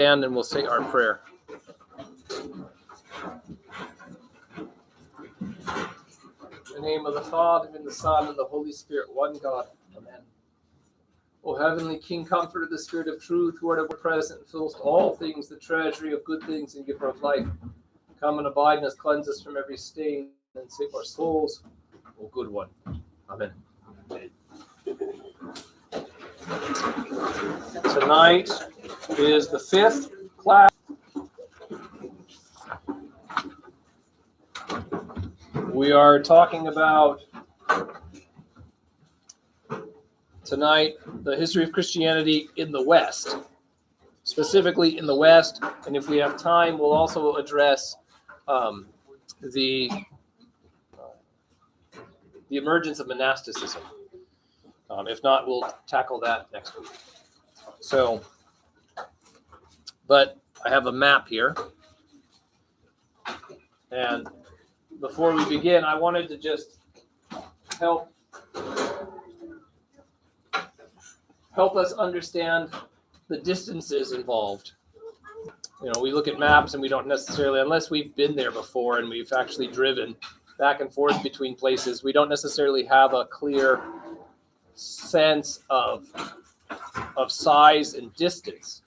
stand and we'll say our prayer. In the name of the Father, and the Son, and the Holy Spirit, one God. Amen. O heavenly King, comforter of the Spirit of truth, who art ever present and fills all things, the treasury of good things and giver of life, come and abide in us, cleanse us from every stain, and save our souls, O good one. Amen. Tonight is the fifth class. We are talking about tonight the history of Christianity in the West, specifically in the West, and if we have time, we'll also address the emergence of monasticism. If not, we'll tackle that next week. So, but I have a map here, and before we begin, I wanted to just help us understand the distances involved. You know, we look at maps and we don't necessarily, unless we've been there before and we've actually driven back and forth between places, we don't necessarily have a clear sense of size and distance.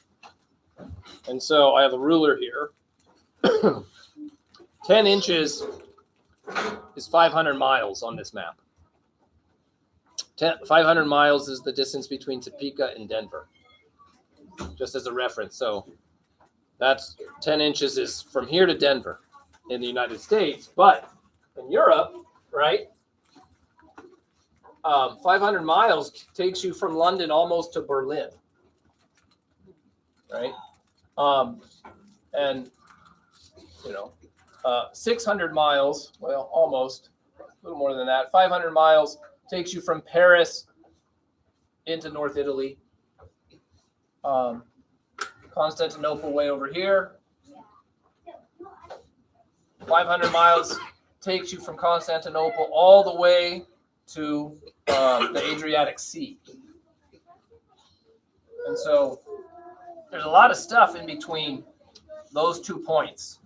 And so I have a ruler here. 10 inches is 500 miles on this map. 500 miles is the distance between Topeka and Denver, just as a reference. So that's 10 inches is from here to Denver in the United States. But in Europe, right, 500 miles takes you from London almost to Berlin, right? And, 600 miles, well, almost, a little more than that, 500 miles takes you from Paris into North Italy. Constantinople way over here. 500 miles takes you from Constantinople all the way to the Adriatic Sea. And so there's a lot of stuff in between those 2 points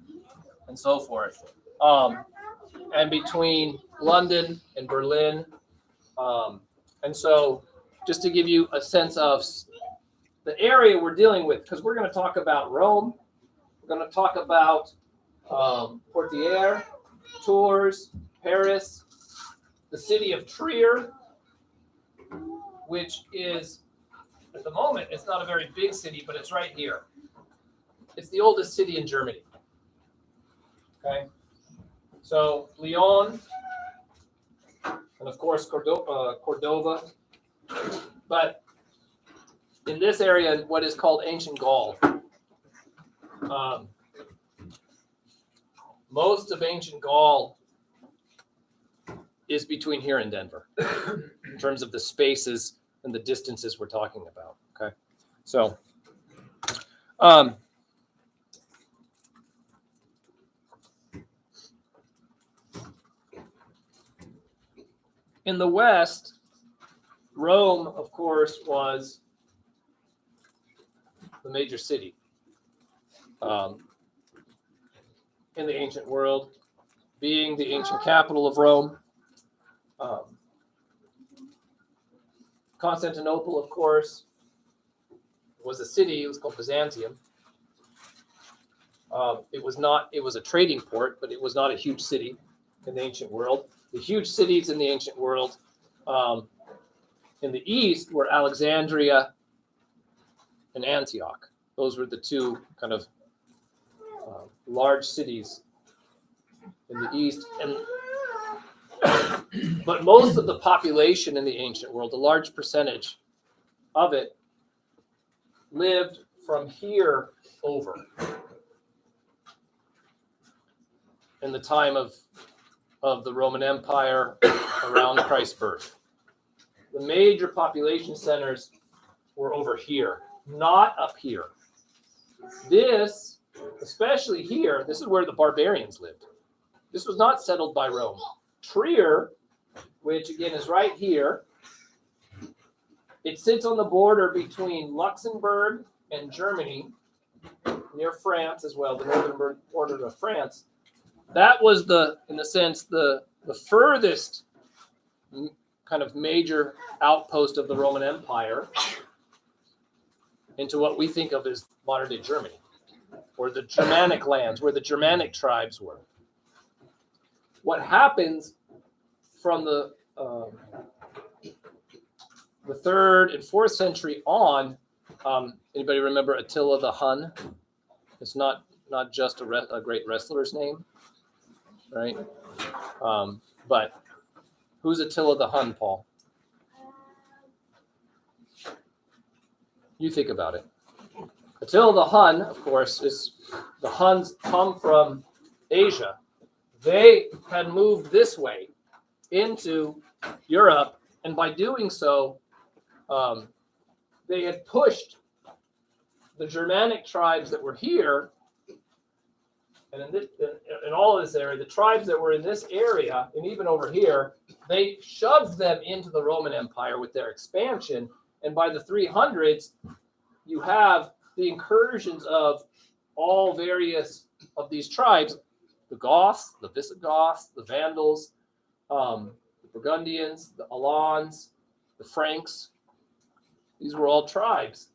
and so forth. And between London and Berlin. And so just to give you a sense of the area we're dealing with, because we're going to talk about Rome, we're going to talk about Poitiers, Tours, Paris, the city of Trier, which is, at the moment, it's not a very big city, but it's right here. It's the oldest city in Germany. Okay, so Lyon, and of course Cordova, but in this area, what is called ancient Gaul. Most of ancient Gaul is between here and Denver in terms of the spaces and the distances we're talking about. Okay, so in the West, Rome, of course, was the major city in the ancient world, being the ancient capital of Rome. Constantinople, of course, was a city. It was called Byzantium. It was a trading port, but it was not a huge city in the ancient world. The huge cities in the ancient world in the east were Alexandria and Antioch. Those were the two kind of large cities in the east. But most of the population in the ancient world, a large percentage of it, lived from here over in the time of the Roman Empire around Christ's birth. The major population centers were over here, not up here. This, especially here, this is where the barbarians lived. This was not settled by Rome. Trier, which again is right here, it sits on the border between Luxembourg and Germany, near France as well, the northern border of France. That was in a sense, the furthest kind of major outpost of the Roman Empire into what we think of as modern-day Germany, or the Germanic lands, where the Germanic tribes were. What happens from the 3rd and 4th century on, anybody remember Attila the Hun? It's not just a great wrestler's name, right? But who's Attila the Hun, Paul? You think about it. Attila the Hun, of course, the Huns come from Asia. They had moved this way into Europe, and by doing so, they had pushed the Germanic tribes that were here, and in all of this area, the tribes that were in this area, and even over here, they shoved them into the Roman Empire with their expansion. And by the 300s, you have the incursions of all various of these tribes: the Goths, the Visigoths, the Vandals, the Burgundians, the Alans, the Franks. These were all tribes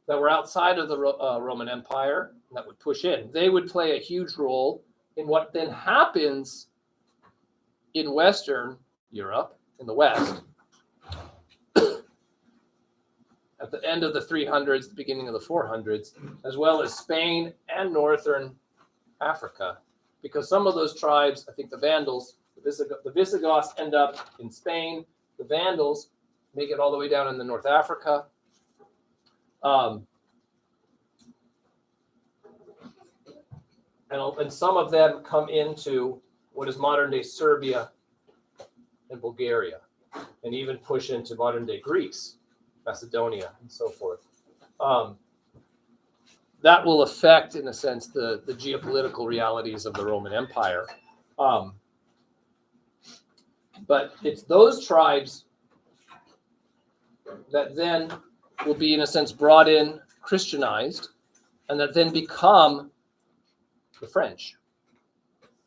that were outside of the Roman Empire that would push in. They would play a huge role in what then happens in Western Europe, in the West, at the end of the 300s, the beginning of the 400s, as well as Spain and Northern Africa. Because some of those tribes, I think the Vandals, the Visigoths end up in Spain. The Vandals make it all the way down in the North Africa. And some of them come into what is modern-day Serbia and Bulgaria, and even push into modern-day Greece, Macedonia, and so forth. That will affect, in a sense, the geopolitical realities of the Roman Empire. But it's those tribes that then will be, in a sense, brought in, Christianized, and that then become the French.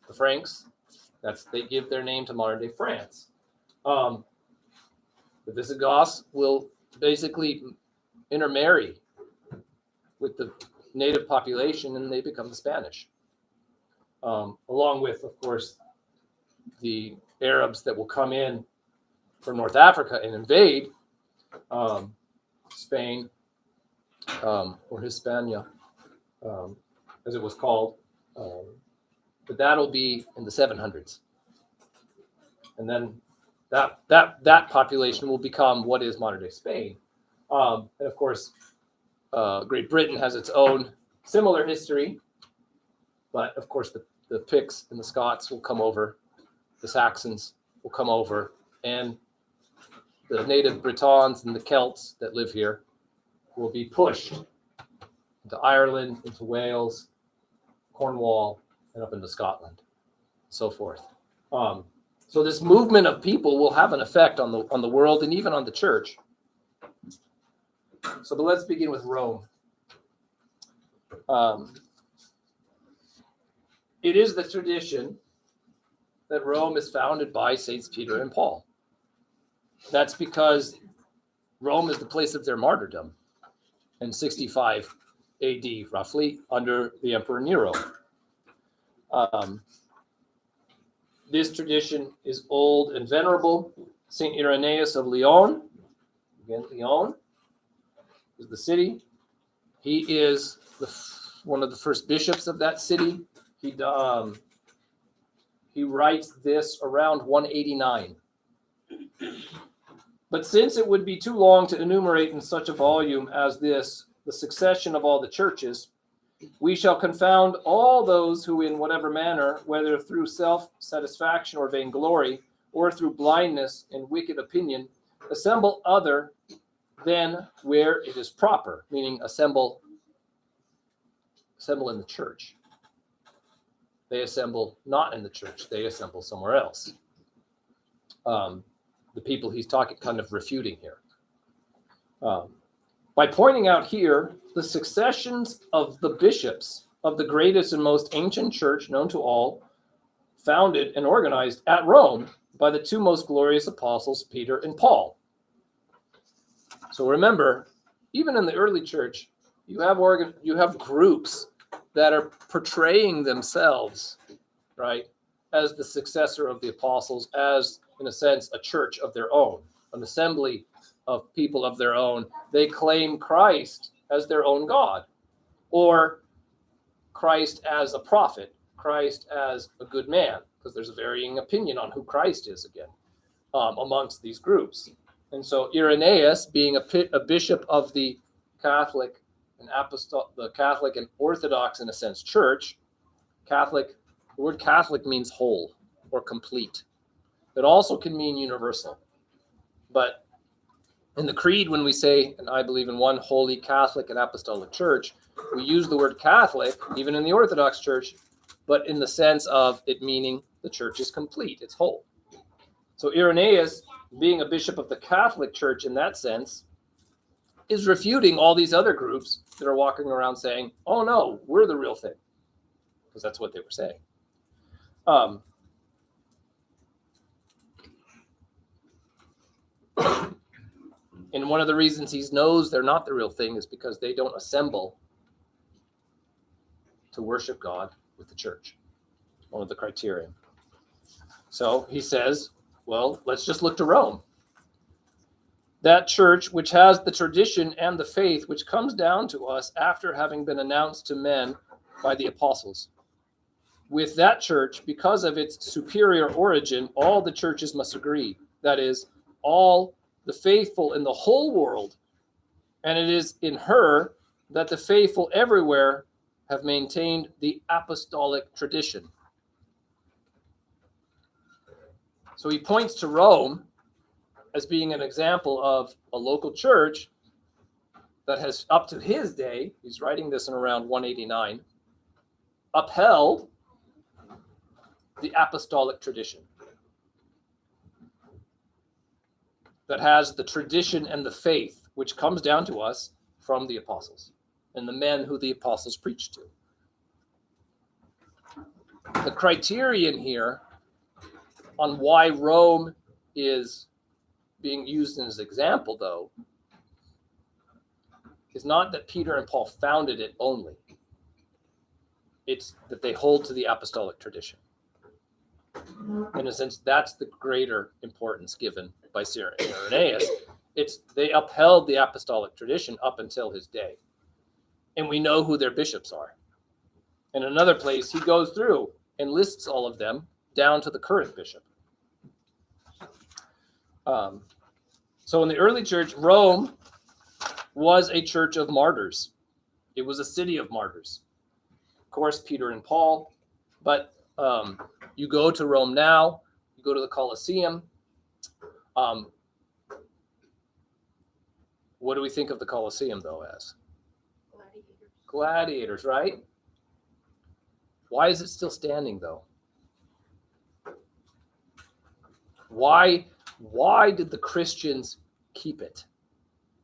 The Franks, they give their name to modern-day France. The Visigoths will basically intermarry with the native population, and they become the Spanish. Along with, of course, the Arabs that will come in from North Africa and invade Spain, or Hispania, as it was called. But that'll be in the 700s. And then that population will become what is modern-day Spain. And of course, Great Britain has its own similar history. But of course, the Picts and the Scots will come over. The Saxons will come over. And the native Britons and the Celts that live here will be pushed into Ireland, into Wales, Cornwall, and up into Scotland, and so forth. So this movement of people will have an effect on the world and even on the church. But let's begin with Rome. It is the tradition that Rome is founded by Saints Peter and Paul. That's because Rome is the place of their martyrdom in 65 AD, roughly, under the Emperor Nero. This tradition is old and venerable. St. Irenaeus of Lyon, again, Lyon is the city. He is one of the first bishops of that city. He writes this around 189. But since it would be too long to enumerate in such a volume as this the succession of all the churches, we shall confound all those who in whatever manner, whether through self-satisfaction or vainglory, or through blindness and wicked opinion, assemble other than where it is proper, meaning assemble in the church. They assemble not in the church, they assemble somewhere else. The people he's talking, kind of refuting here. By pointing out here the successions of the bishops of the greatest and most ancient church known to all, founded and organized at Rome by the two most glorious apostles, Peter and Paul. So remember, even in the early church, you have groups that are portraying themselves, right, as the successor of the apostles, as, in a sense, a church of their own, an assembly of people of their own. They claim Christ as their own God, or Christ as a prophet, Christ as a good man, because there's a varying opinion on who Christ is again amongst these groups. And so Irenaeus, being a bishop of the Catholic and Orthodox, in a sense, church, Catholic, the word Catholic means whole or complete. It also can mean universal. But in the creed, when we say, and I believe in one holy Catholic and apostolic church, we use the word Catholic, even in the Orthodox church, but in the sense of it meaning the church is complete, it's whole. So Irenaeus, being a bishop of the Catholic Church in that sense, is refuting all these other groups that are walking around saying, oh no, we're the real thing. Because that's what they were saying. And one of the reasons he knows they're not the real thing is because they don't assemble to worship God with the church. One of the criteria. So he says, well, let's just look to Rome. That church which has the tradition and the faith which comes down to us after having been announced to men by the apostles. With that church, because of its superior origin, all the churches must agree. That is, all the faithful in the whole world. And it is in her that the faithful everywhere have maintained the apostolic tradition. So he points to Rome as being an example of a local church that has, up to his day, he's writing this in around 189, upheld the apostolic tradition. That has the tradition and the faith which comes down to us from the apostles and the men who the apostles preached to. The criterion here on why Rome is being used as an example, though, is not that Peter and Paul founded it only. It's that they hold to the apostolic tradition. In a sense, that's the greater importance given by Irenaeus. They upheld the apostolic tradition up until his day. And we know who their bishops are. In another place, he goes through and lists all of them down to the current bishop. So in the early church, Rome was a church of martyrs. It was a city of martyrs. Of course, Peter and Paul, but you go to Rome now, you go to the Colosseum. What do we think of the Colosseum, though, as? Gladiators, right? Why is it still standing, though? Why did the Christians keep it?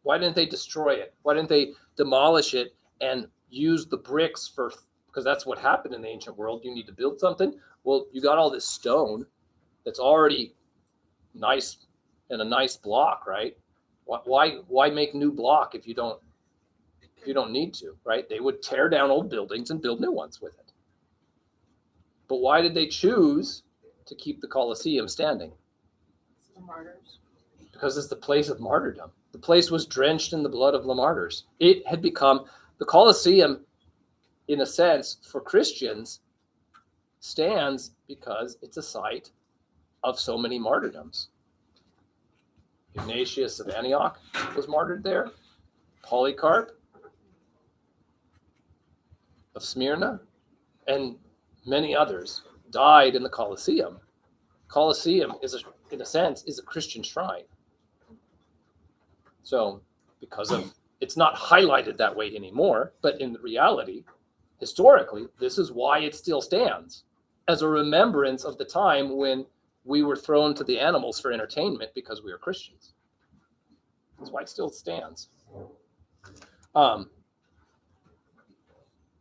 Why didn't they destroy it? Why didn't they demolish it and use the bricks for, because that's what happened in the ancient world. You need to build something. Well, you got all this stone that's already nice and a nice block, right? Why make new block if you don't need to, right? They would tear down old buildings and build new ones with it. But why did they choose to keep the Colosseum standing? The martyrs. Because it's the place of martyrdom. The place was drenched in the blood of the martyrs. It had become, the Colosseum, in a sense, for Christians, stands because it's a site of so many martyrdoms. Ignatius of Antioch was martyred there. Polycarp of Smyrna, and many others died in the Colosseum. Colosseum in a sense, is a Christian shrine. So, because of, it's not highlighted that way anymore, but in reality, historically, this is why it still stands, as a remembrance of the time when we were thrown to the animals for entertainment because we are Christians. That's why it still stands.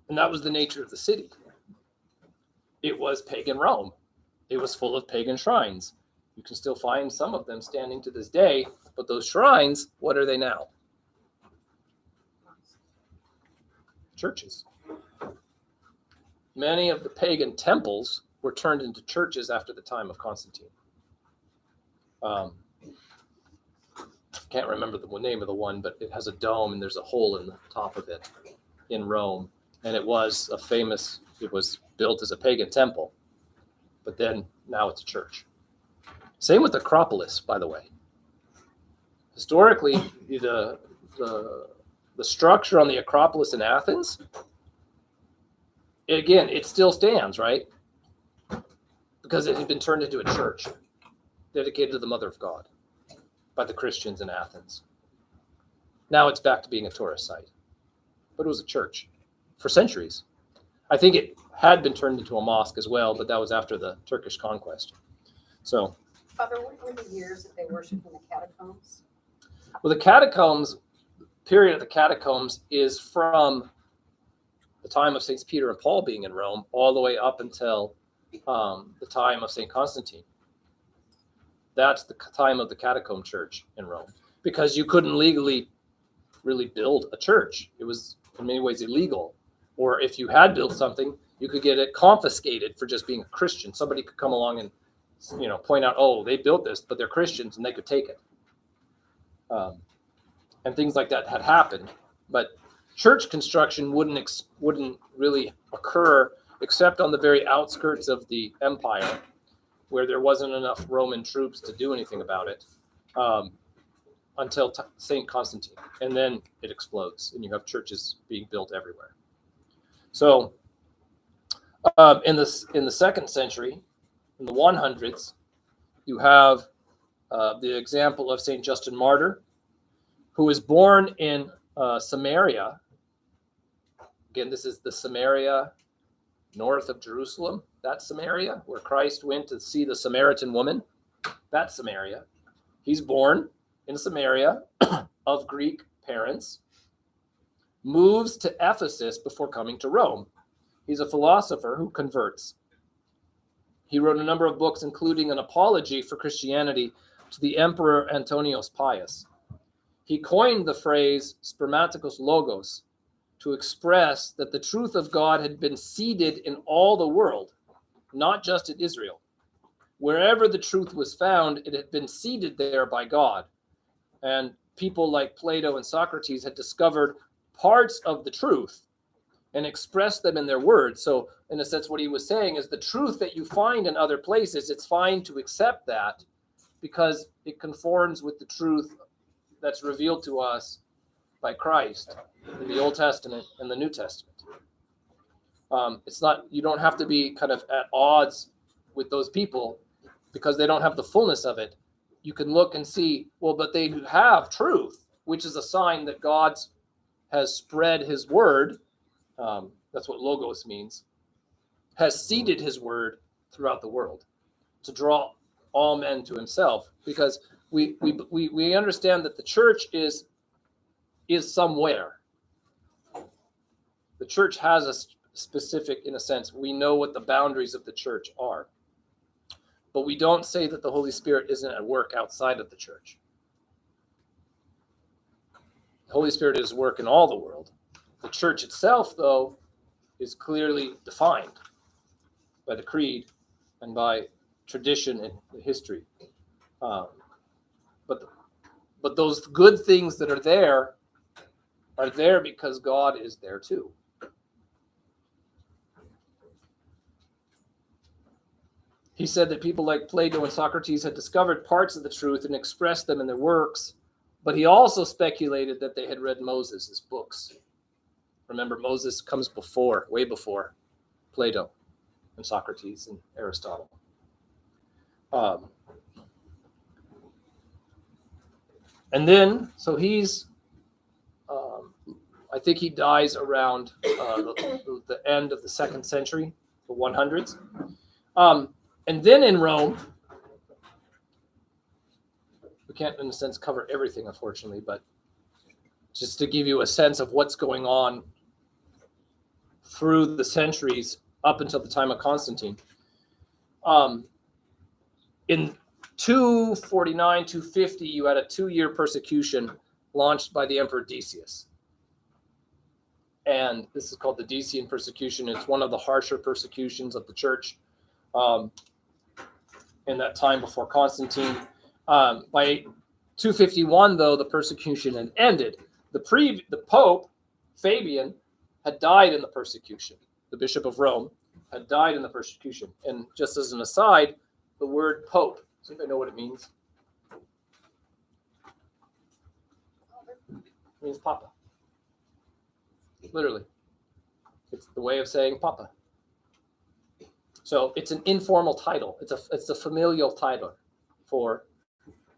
And that was the nature of the city. It was pagan Rome. It was full of pagan shrines. You can still find some of them standing to this day, but those shrines, what are they now? Churches. Many of the pagan temples were turned into churches after the time of Constantine. Can't remember the name of the one, but it has a dome and there's a hole in the top of it in Rome. And it was built as a pagan temple, but then now it's a church. Same with the Acropolis, by the way. Historically, the structure on the Acropolis in Athens, it still stands, right? Because it had been turned into a church dedicated to the Mother of God by the Christians in Athens. Now it's back to being a tourist site. But it was a church for centuries. I think it had been turned into a mosque as well, but that was after the Turkish conquest. So, Father, what were the years that they worshipped in the catacombs? well, the catacombs, period of the catacombs is from the time of Saints Peter and Paul being in Rome all the way up until the time of Saint Constantine. That's the time of the catacomb church in Rome, because you couldn't legally really build a church. It was in many ways illegal. Or if you had built something, you could get it confiscated for just being a Christian. Somebody could come along and, point out, oh, they built this, but they're Christians, and they could take it. And things like that had happened. But church construction wouldn't really occur except on the very outskirts of the empire, where there wasn't enough Roman troops to do anything about it, until Saint Constantine. And then it explodes, and you have churches being built everywhere. So in the second century, in the 100s, you have the example of Saint Justin Martyr, who was born in Samaria. Again, this is the Samaria north of Jerusalem. That's Samaria, where Christ went to see the Samaritan woman. That's Samaria. He's born in Samaria of Greek parents, moves to Ephesus before coming to Rome. He's a philosopher who converts. He wrote a number of books, including an apology for Christianity to the Emperor Antonius Pius. He coined the phrase spermaticus logos to express that the truth of God had been seeded in all the world, not just in Israel. Wherever the truth was found, it had been seeded there by God. And people like Plato and Socrates had discovered parts of the truth and expressed them in their words. So in a sense, what he was saying is the truth that you find in other places, it's fine to accept that because it conforms with the truth that's revealed to us by Christ in the Old Testament and the New Testament. It's not, you don't have to be kind of at odds with those people because they don't have the fullness of it. You can look and see, well, but they have truth, which is a sign that God has spread his word. That's what logos means. Has seeded his word throughout the world to draw all men to himself, because we understand that the church is somewhere. The church has a specific, in a sense, we know what the boundaries of the church are. But we don't say that the Holy Spirit isn't at work outside of the church. The Holy Spirit is at work in all the world. The church itself, though, is clearly defined by the creed and by tradition and history. But those good things that are there because God is there too. He said that people like Plato and Socrates had discovered parts of the truth and expressed them in their works, but he also speculated that they had read Moses' books. Remember, Moses comes way before Plato and Socrates and Aristotle. And then, so he's, I think he dies around the end of the second century, the 100s. And then in Rome, we can't, in a sense, cover everything, unfortunately, but just to give you a sense of what's going on through the centuries up until the time of Constantine. In 249, 250, you had a 2-year persecution launched by the Emperor Decius. And this is called the Decian persecution. It's one of the harsher persecutions of the church in that time before Constantine. By 251, though, the persecution had ended. The Pope, Fabian, had died in the persecution. The Bishop of Rome had died in the persecution. And just as an aside, the word Pope, does anybody know what it means? It means Papa. Literally. It's the way of saying Papa. So it's an informal title. It's a familial title for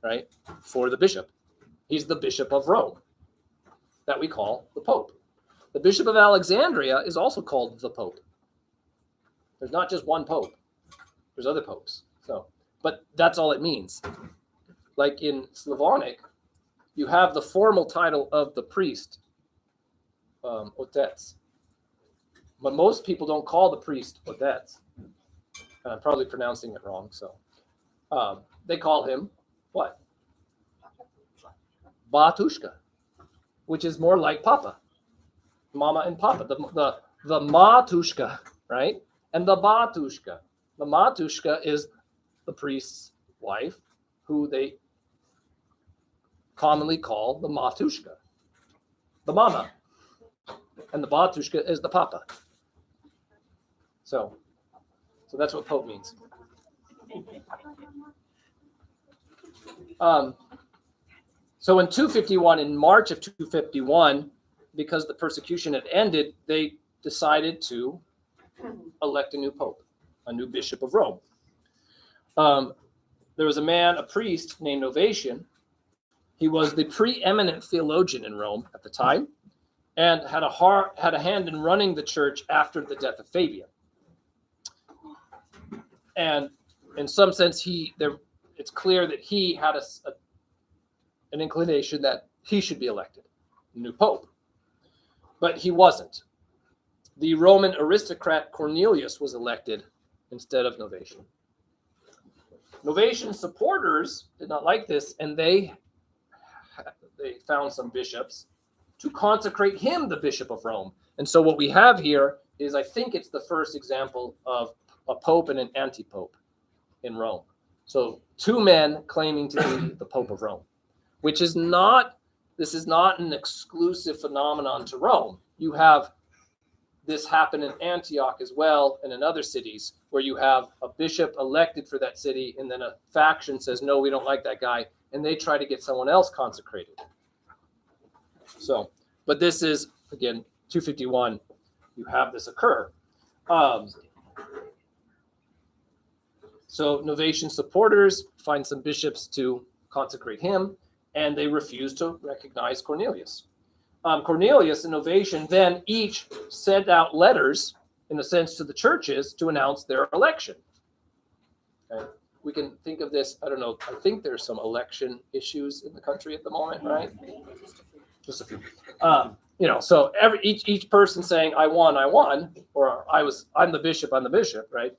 the bishop. He's the Bishop of Rome that we call the Pope. The Bishop of Alexandria is also called the Pope. There's not just one Pope. There's other popes. But that's all it means. Like in Slavonic, you have the formal title of the priest, otec. But most people don't call the priest otec. And I'm probably pronouncing it wrong. So they call him what? Batushka, which is more like Papa. Mama and Papa. The Matushka, right? And the Batushka. The Matushka is the priest's wife, who they commonly call the Matushka, the Mama. And the Batushka is the Papa. So that's what Pope means. So in 251, in March of 251, because the persecution had ended, they decided to elect a new Pope, a new Bishop of Rome. There was a priest named Novatian. He was the preeminent theologian in Rome at the time, and had a hand in running the church after the death of Fabian. And in some sense, it's clear that he had an inclination that he should be elected new pope, but he wasn't. The Roman aristocrat Cornelius was elected instead of Novatian. Novatian's supporters did not like this, and they found some bishops to consecrate him the Bishop of Rome. And so what we have here is, I think it's the first example of a pope and an anti-pope in Rome. So two men claiming to be the Pope of Rome, this is not an exclusive phenomenon to Rome. You have this happen in Antioch as well, and in other cities, where you have a bishop elected for that city, and then a faction says, no, we don't like that guy, and they try to get someone else consecrated. So, but this is, again, 251, you have this occur. So Novatian supporters find some bishops to consecrate him, and they refuse to recognize Cornelius. Cornelius and Novatian then each sent out letters, in a sense, to the churches to announce their election. Okay. We can think of this, I don't know, I think there's some election issues in the country at the moment, right? Just a few. So each person saying, I won, or I'm the bishop, right?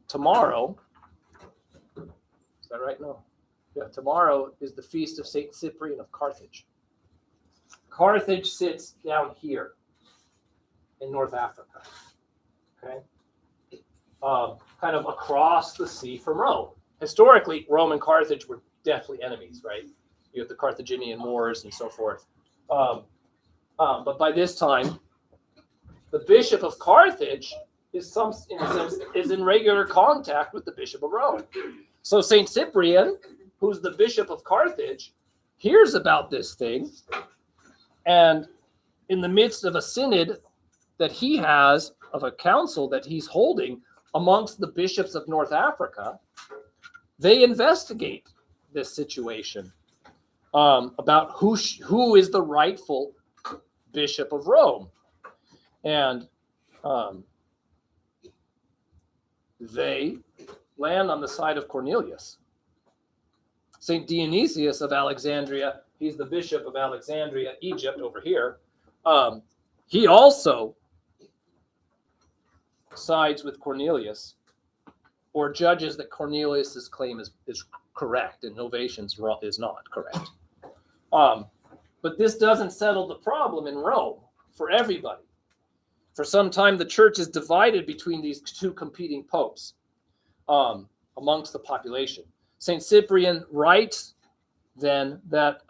Tomorrow, is that right? No. Yeah, tomorrow is the feast of Saint Cyprian of Carthage. Carthage sits down here in North Africa, okay? Kind of across the sea from Rome. Historically, Rome and Carthage were deathly enemies, right? You have the Carthaginian Wars and so forth. But by this time, the Bishop of Carthage is in regular contact with the Bishop of Rome. So Saint Cyprian, who's the Bishop of Carthage, hears about this thing, and in the midst of a synod that he has, of a council that he's holding amongst the bishops of North Africa, they investigate this situation about who is the rightful Bishop of Rome. And they land on the side of Cornelius. St. Dionysius of Alexandria he's the bishop of Alexandria, Egypt, over here. He also sides with Cornelius, or judges that Cornelius's claim is correct and Novatian's is not correct. But this doesn't settle the problem in Rome for everybody. For some time, the church is divided between these two competing popes amongst the population. St. Cyprian writes then that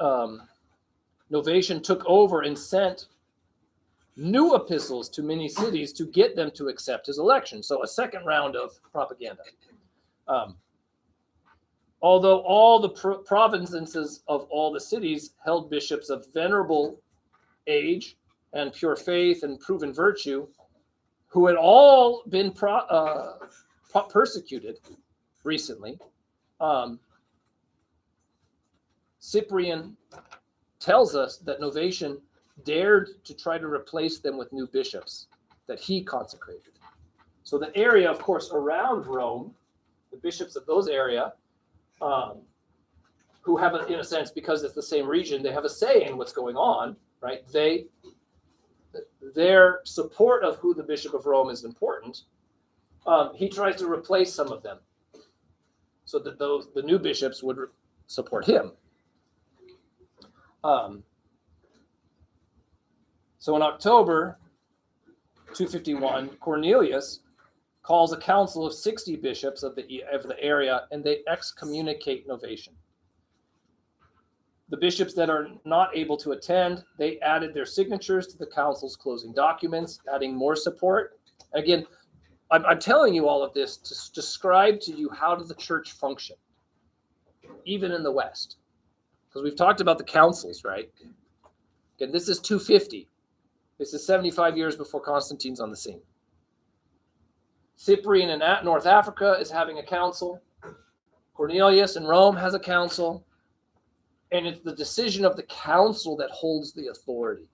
Novatian took over and sent new epistles to many cities to get them to accept his election. So a second round of propaganda. Although all the provinces of all the cities held bishops of venerable age and pure faith and proven virtue, who had all been persecuted recently, Cyprian tells us that Novatian dared to try to replace them with new bishops that he consecrated. So the area, of course, around Rome, the bishops of those area, who have, in a sense, because it's the same region, they have a say in what's going on, right? Their support of who the Bishop of Rome is important. He tries to replace some of them so that the new bishops would support him. So in October 251, Cornelius calls a council of 60 bishops of the area, and they excommunicate Novatian. The bishops that are not able to attend, they added their signatures to the council's closing documents, adding more support. Again, I'm telling you all of this to describe to you how does the church function, even in the West. Because we've talked about the councils, right? Again, this is 250. This is 75 years before Constantine's on the scene. Cyprian in North Africa is having a council. Cornelius in Rome has a council. And it's the decision of the council that holds the authority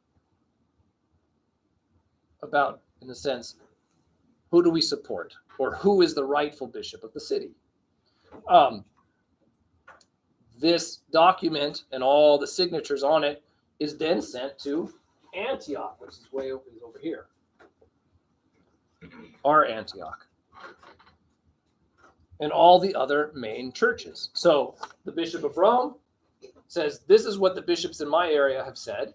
about, in a sense, who do we support or who is the rightful bishop of the city. This document and all the signatures on it is then sent to Antioch, which is way over here. Our Antioch. And all the other main churches. So the Bishop of Rome says, this is what the bishops in my area have said.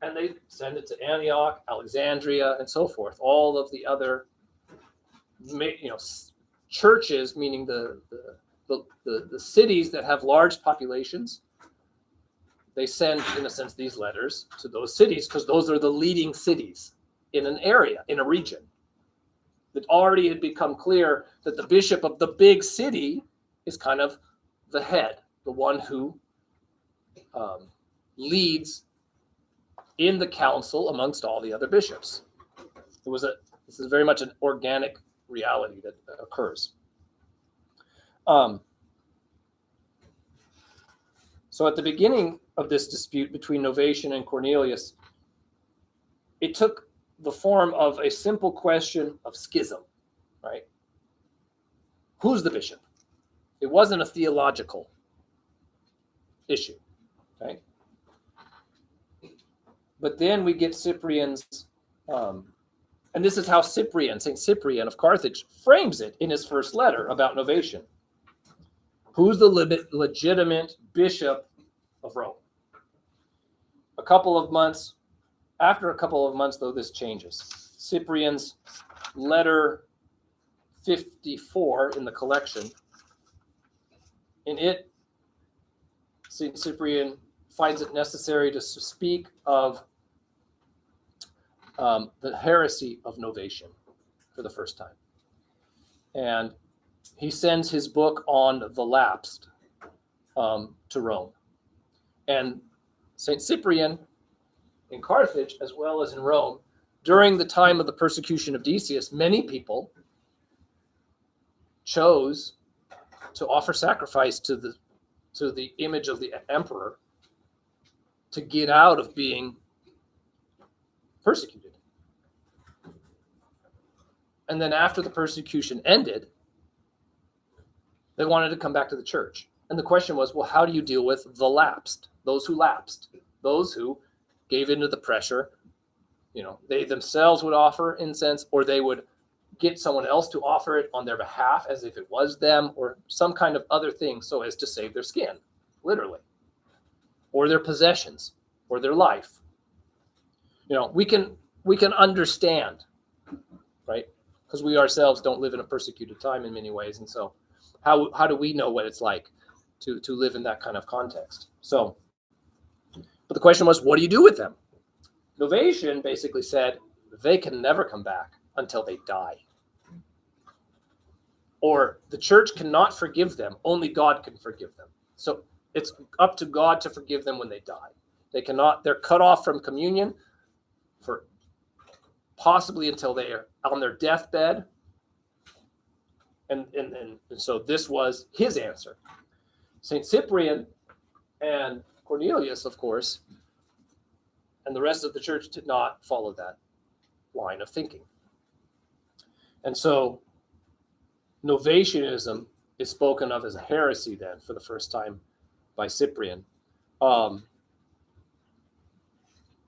And they send it to Antioch, Alexandria, and so forth. All of the other churches, meaning the cities that have large populations, they send, in a sense, these letters to those cities because those are the leading cities in an area, in a region. It already had become clear that the bishop of the big city is kind of the head, the one who leads in the council amongst all the other bishops. This is very much an organic reality that occurs. So at the beginning of this dispute between Novatian and Cornelius, it took the form of a simple question of schism, right? Who's the bishop? It wasn't a theological issue, right? But then we get Cyprian's, and this is how St. Cyprian of Carthage frames it in his first letter about Novatian. Who's the legitimate bishop of Rome? After a couple of months, though, this changes. Cyprian's letter 54 in the collection, in it, St. Cyprian finds it necessary to speak of the heresy of Novatian for the first time. And he sends his book on the lapsed to Rome. And St. Cyprian in Carthage, as well as in Rome, during the time of the persecution of Decius, many people chose to offer sacrifice to the image of the emperor to get out of being persecuted. And then after the persecution ended, they wanted to come back to the church. And the question was, well, how do you deal with the lapsed, those who lapsed, those who gave into the pressure. They themselves would offer incense, or they would get someone else to offer it on their behalf as if it was them, or some kind of other thing so as to save their skin, literally, or their possessions, or their life. We can understand, right? Because we ourselves don't live in a persecuted time in many ways. And so how do we know what it's like to live in that kind of context? So, but the question was, what do you do with them? Novatian basically said they can never come back until they die. Or the church cannot forgive them. Only God can forgive them. So it's up to God to forgive them when they die. They're cut off from communion for possibly until they are on their deathbed. And so this was his answer. St. Cyprian and Cornelius, of course, and the rest of the church did not follow that line of thinking. And so Novatianism is spoken of as a heresy then for the first time by Cyprian.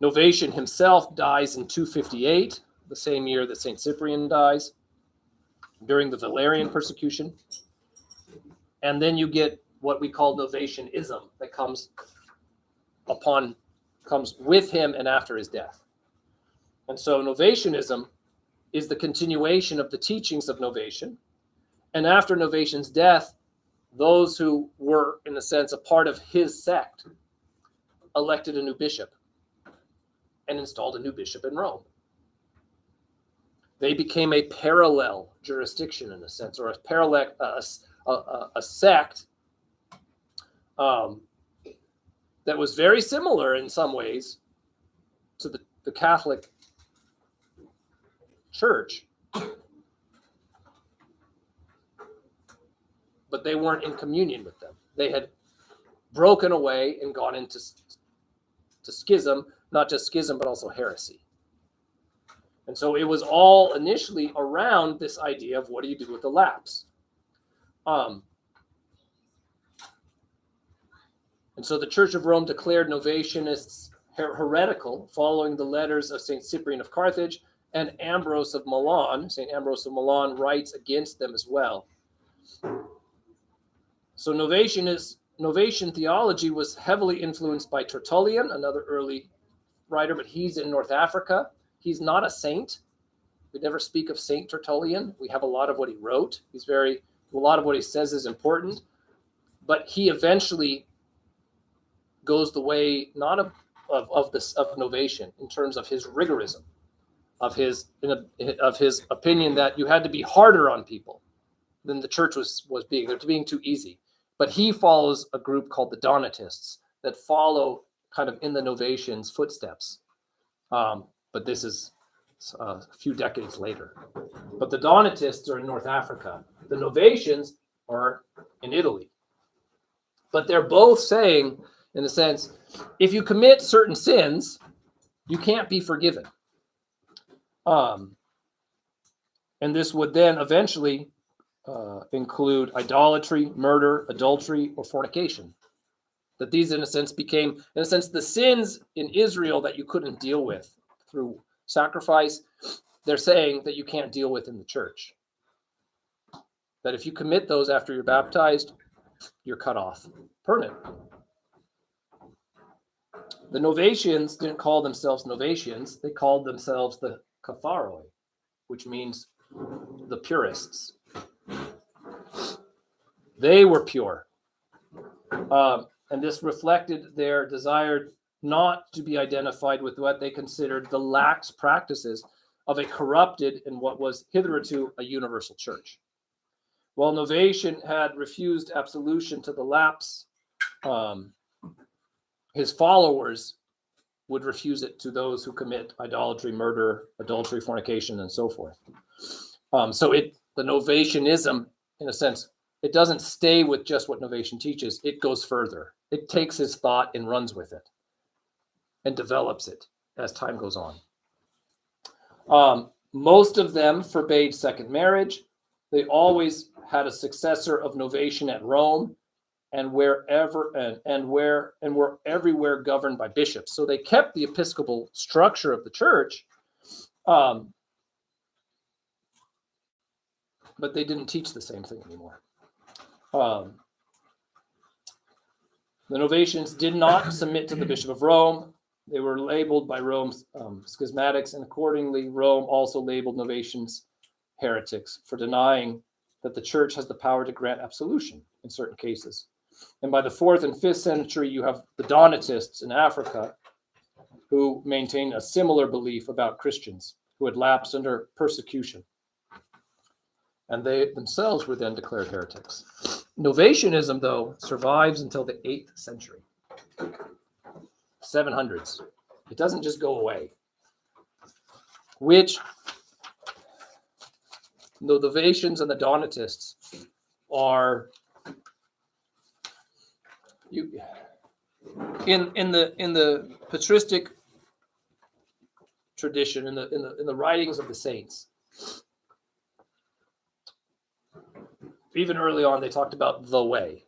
Novatian himself dies in 258, the same year that St. Cyprian dies, during the Valerian persecution. And then you get what we call Novatianism that comes with him and after his death. And so Novatianism is the continuation of the teachings of Novatian. And after Novatian's death, those who were, in a sense, a part of his sect elected a new bishop and installed a new bishop in Rome. They became a parallel jurisdiction, in a sense, or a sect that was very similar in some ways to the Catholic Church, but they weren't in communion with them. They had broken away and gone into schism, not just schism, but also heresy. And so it was all initially around this idea of what do you do with the lapse? And so the Church of Rome declared Novatianists heretical following the letters of St. Cyprian of Carthage, and Ambrose of Milan. St. Ambrose of Milan writes against them as well. So Novatian theology was heavily influenced by Tertullian, another early writer, but he's in North Africa. He's not a saint. We never speak of Saint Tertullian. We have a lot of what he wrote. A lot of what he says is important, but he eventually goes the way not of Novatian in terms of his rigorism, of his opinion that you had to be harder on people than the church was being. They're being too easy. But he follows a group called the Donatists that follow kind of in the Novatians' footsteps. But this is a few decades later. But the Donatists are in North Africa. The Novatians are in Italy. But they're both saying, in a sense, if you commit certain sins, you can't be forgiven. And this would then eventually include idolatry, murder, adultery, or fornication. That these, in a sense, became, in a sense, the sins in Israel that you couldn't deal with through sacrifice, they're saying that you can't deal with in the church. That if you commit those after you're baptized, you're cut off permanently. The Novatians didn't call themselves Novatians. They called themselves the Katharoi, which means the purists. They were pure. And this reflected their desire not to be identified with what they considered the lax practices of a corrupted and what was hitherto a universal church. While Novatian had refused absolution to the lapse, his followers would refuse it to those who commit idolatry, murder, adultery, fornication, and so forth. So the Novatianism, in a sense, it doesn't stay with just what Novatian teaches. It goes further. It takes his thought and runs with it and develops it as time goes on. Most of them forbade second marriage. They always had a successor of Novatian at Rome and wherever and were everywhere governed by bishops. So they kept the episcopal structure of the church, but they didn't teach the same thing anymore. The Novatians did not submit to the Bishop of Rome. They were labeled by Rome's schismatics, and accordingly, Rome also labeled Novatians heretics for denying that the church has the power to grant absolution in certain cases. And by the 4th and 5th century, you have the Donatists in Africa who maintained a similar belief about Christians who had lapsed under persecution. And they themselves were then declared heretics. Novatianism, though, survives until the 8th century, 700s. It doesn't just go away. Which the Novatians and the Donatists are in the patristic tradition, in the writings of the saints. Even early on, they talked about the way,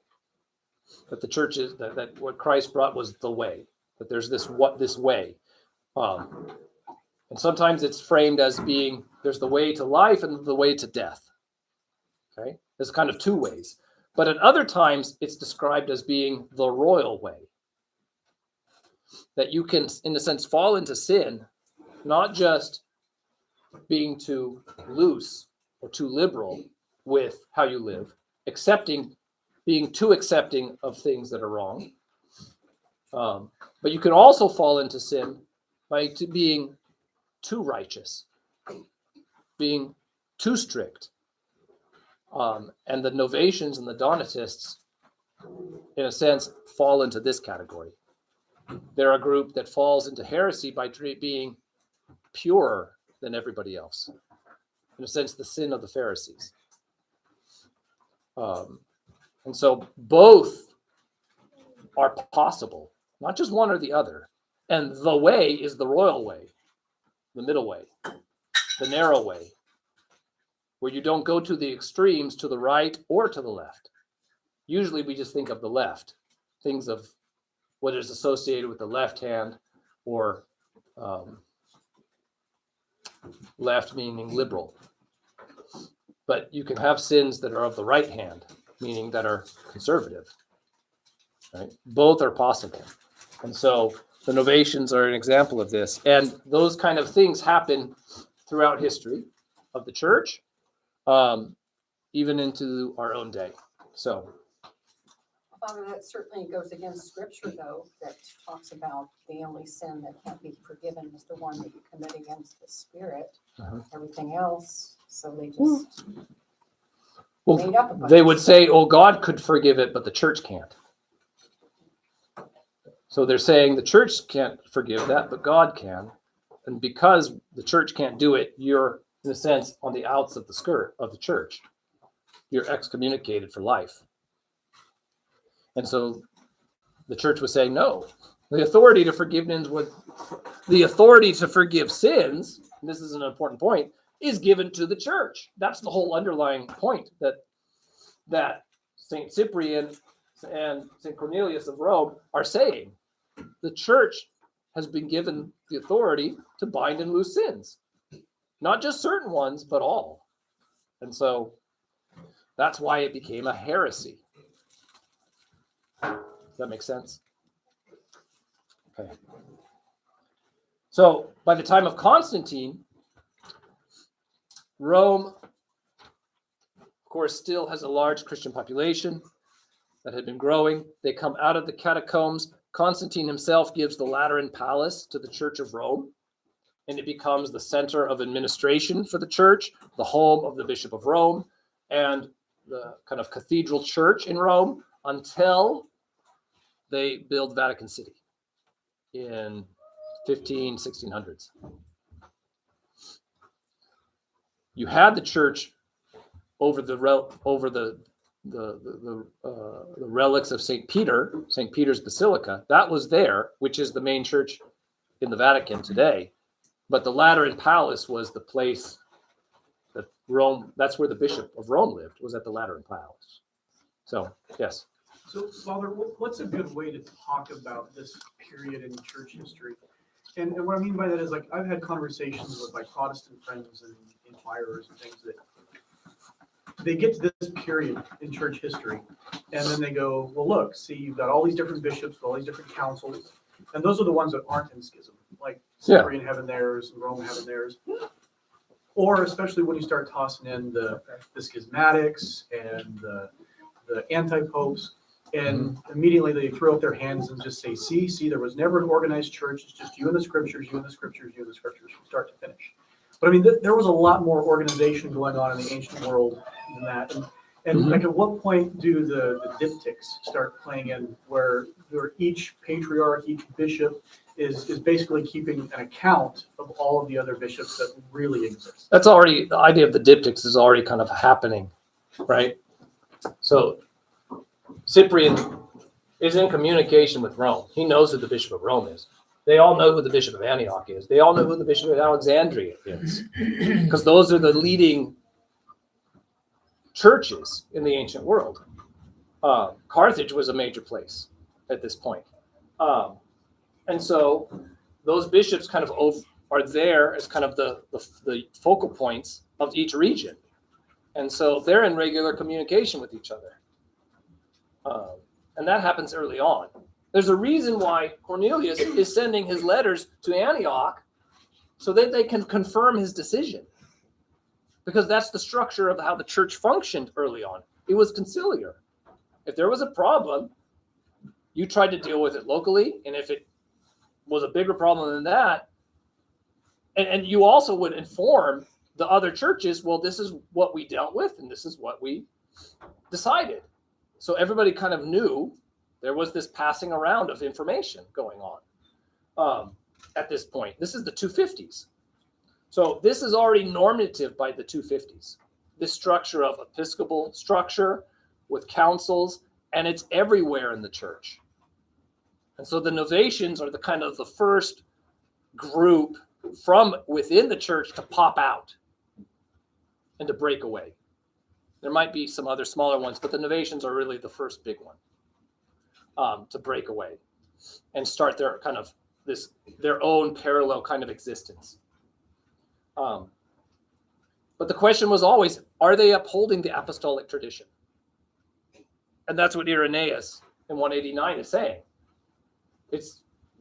that the church is that what Christ brought was the way, that there's this way, and sometimes it's framed as being there's the way to life and the way to death. Okay, there's kind of two ways, but at other times it's described as being the royal way, that you can, in a sense, fall into sin, not just being too loose or too liberal with how you live, being too accepting of things that are wrong. But you can also fall into sin by being too righteous, being too strict. And the Novatians and the Donatists, in a sense, fall into this category. They're a group that falls into heresy by being purer than everybody else. In a sense, the sin of the Pharisees. And so both are possible, not just one or the other. And the way is the royal way, the middle way, the narrow way, where you don't go to the extremes, to the right or to the left. Usually we just think of the left, things of what is associated with the left hand, or left meaning liberal. But you can have sins that are of the right hand, meaning that are conservative. Right? Both are possible. And so the Novatians are an example of this. And those kind of things happen throughout history of the church, even into our own day. So, Father, that certainly goes against Scripture, though, that talks about the only sin that can't be forgiven is the one that you commit against the Spirit. Everything else, so they just made up a bunch they of would stuff. say, oh, God could forgive it, but the church can't. So they're saying the church can't forgive that, but God can. And because the church can't do it, you're, in a sense, on the outs of the skirt of the church. You're excommunicated for life. And so the church was saying, no, the authority to forgive sins, and this is an important point, is given to the church. That's the whole underlying point that St. Cyprian and St. Cornelius of Rome are saying. The church has been given the authority to bind and loose sins. Not just certain ones, but all. And so that's why it became a heresy. Does that make sense? Okay. So by the time of Constantine, Rome, of course, still has a large Christian population that had been growing. They come out of the catacombs. Constantine himself gives the Lateran Palace to the Church of Rome, and it becomes the center of administration for the church, the home of the Bishop of Rome, and the kind of cathedral church in Rome until they build Vatican City in 1600s. You had the church over the relics of St. Peter's Basilica. That was there, which is the main church in the Vatican today. But the Lateran Palace was the place that Rome, that's where the Bishop of Rome lived, was at the Lateran Palace. So, yes. So, Father, what's a good way to talk about this period in church history? And what I mean by that is, like, I've had conversations with my Protestant friends and inquirers and things that they get to this period in church history, and then they go, well, look, see, you've got all these different bishops, all these different councils, and those are the ones that aren't in schism, like Cyprian having theirs and Rome having theirs. Or especially when you start tossing in the schismatics and the anti-popes, and immediately they throw up their hands and just say, see, there was never an organized church. It's just you and the scriptures, you and the scriptures, you and the scriptures from start to finish. But I mean, there was a lot more organization going on in the ancient world than that. And like, at what point do the diptychs start playing in, where each patriarch, each bishop is basically keeping an account of all of the other bishops that really exist? That's already, the idea of the diptychs is already kind of happening, right? So Cyprian is in communication with Rome. He knows who the Bishop of Rome is. They all know who the Bishop of Antioch is. They all know who the Bishop of Alexandria is, because those are the leading churches in the ancient world. Carthage was a major place at this point. And so those bishops kind of are there as kind of the focal points of each region. And so they're in regular communication with each other. And that happens early on. There's a reason why Cornelius is sending his letters to Antioch, so that they can confirm his decision. Because that's the structure of how the church functioned early on. It was conciliar. If there was a problem, you tried to deal with it locally. And if it was a bigger problem than that, and you also would inform the other churches, well, this is what we dealt with, and this is what we decided. So everybody kind of knew there was this passing around of information going on at this point. This is the 250s. So this is already normative by the 250s. This structure of episcopal structure with councils, and it's everywhere in the church. And so the Novatians are the kind of the first group from within the church to pop out and to break away. There might be some other smaller ones, but the Novatians are really the first big one to break away and start their kind of their own parallel kind of existence. But the question was always, are they upholding the apostolic tradition? And that's what Irenaeus in 189 is saying.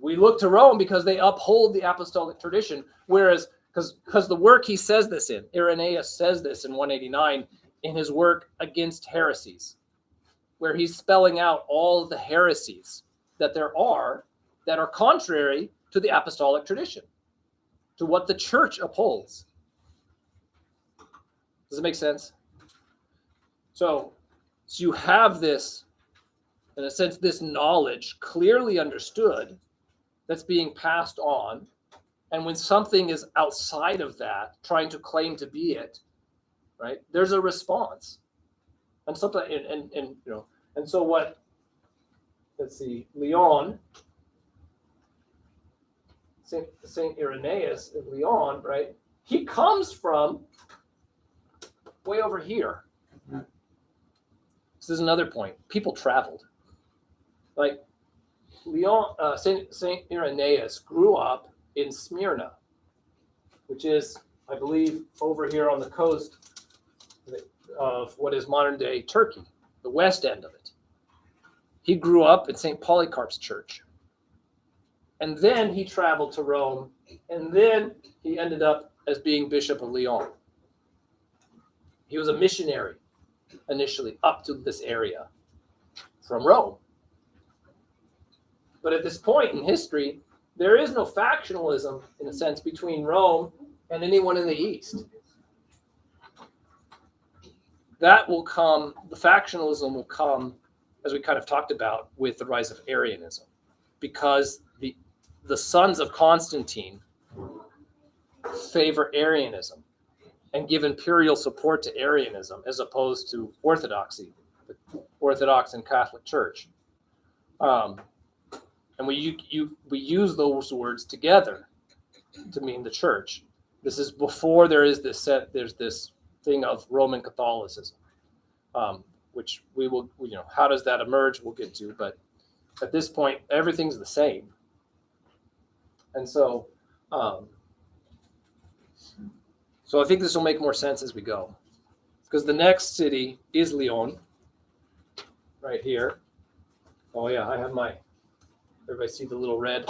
We look to Rome because they uphold the apostolic tradition, whereas because the work he says this in, Irenaeus says this in 189 in his work Against Heresies, where he's spelling out all of the heresies that there are that are contrary to the apostolic tradition, to what the church upholds. Does it make sense? So you have this, in a sense, this knowledge clearly understood that's being passed on. And when something is outside of that, trying to claim to be it, right, there's a response. And sometimes, and so what, let's see, Leon, Saint Irenaeus of Leon, right, he comes from way over here. This is another point. People traveled. Like Leon, Saint Irenaeus grew up in Smyrna, which is, I believe, over here on the coast of what is modern day Turkey, the west end of it. He grew up at St. Polycarp's church. And then he traveled to Rome, and then he ended up as being Bishop of Lyon. He was a missionary initially up to this area from Rome. But at this point in history, there is no factionalism, in a sense, between Rome and anyone in the East. That will come, the factionalism will come, as we kind of talked about, with the rise of Arianism, because the sons of Constantine favor Arianism and give imperial support to Arianism as opposed to Orthodoxy, the Orthodox and Catholic Church. And we use those words together to mean the church. This is before there's this thing of Roman Catholicism, which we will, how does that emerge? We'll get to, but at this point, everything's the same. And so I think this will make more sense as we go, because the next city is Lyon, right here. Oh yeah, I have everybody see the little red,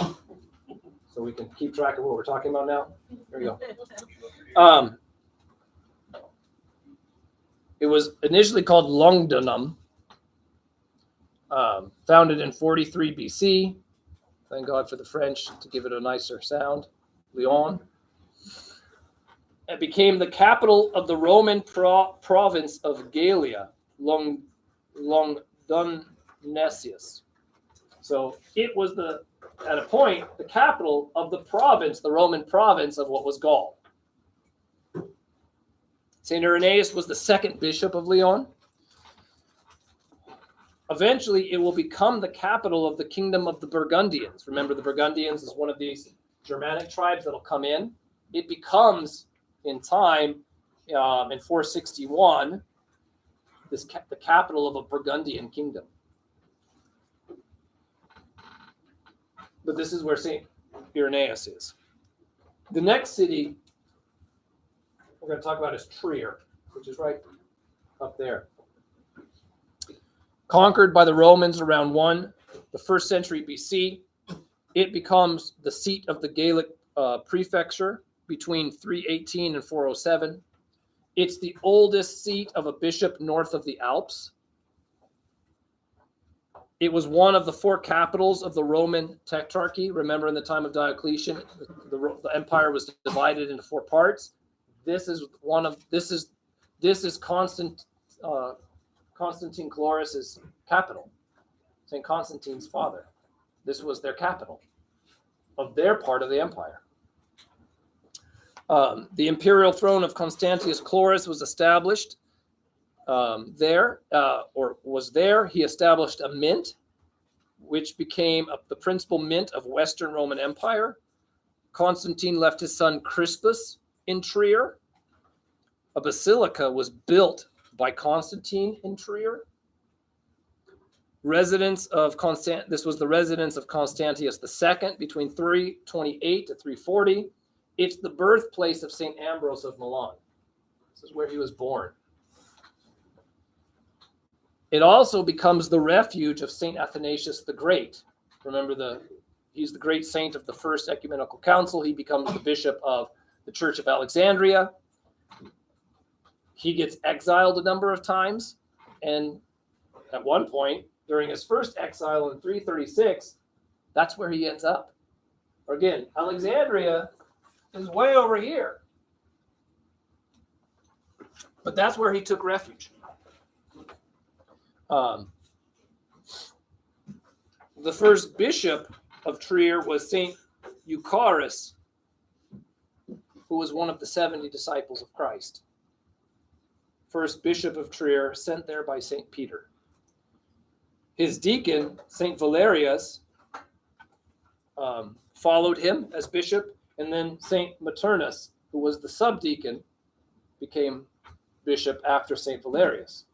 so we can keep track of what we're talking about now. There we go. It was initially called Longdunum, founded in 43 BC. Thank God for the French to give it a nicer sound. Lyon. It became the capital of the Roman province of Gallia, Longdunensis. So it was at a point, the capital of the province, the Roman province of what was Gaul. St. Irenaeus was the second bishop of Lyon. Eventually, it will become the capital of the kingdom of the Burgundians. Remember, the Burgundians is one of these Germanic tribes that will come in. It becomes, in time, in 461, the capital of a Burgundian kingdom. But this is where St. Irenaeus is. The next city we're going to talk about is Trier, which is right up there. Conquered by the Romans around the 1st century BC, it becomes the seat of the Gallic prefecture between 318 and 407. It's the oldest seat of a bishop north of the Alps. It was one of the 4 capitals of the Roman Tetrarchy. Remember, in the time of Diocletian, the empire was divided into 4 parts. This is Constantine Chloris's capital, St. Constantine's father. This was their capital of their part of the empire. The imperial throne of Constantius Chlorus was established there. He established a mint, which became the principal mint of Western Roman Empire. Constantine left his son Crispus in Trier. A basilica was built by Constantine in Trier. This was the residence of Constantius II between 328 to 340. It's the birthplace of St. Ambrose of Milan. This is where he was born. It also becomes the refuge of St. Athanasius the Great. Remember, he's the great saint of the First Ecumenical Council. He becomes the bishop of the Church of Alexandria. He gets exiled a number of times, and at one point, during his first exile in 336, that's where he ends up. Again, Alexandria is way over here, but that's where he took refuge. The first bishop of Trier was St. Eucharis, who was one of the 70 disciples of Christ. First bishop of Trier, sent there by St. Peter. His deacon, St. Valerius, followed him as bishop, and then St. Maternus, who was the subdeacon, became bishop after St. Valerius.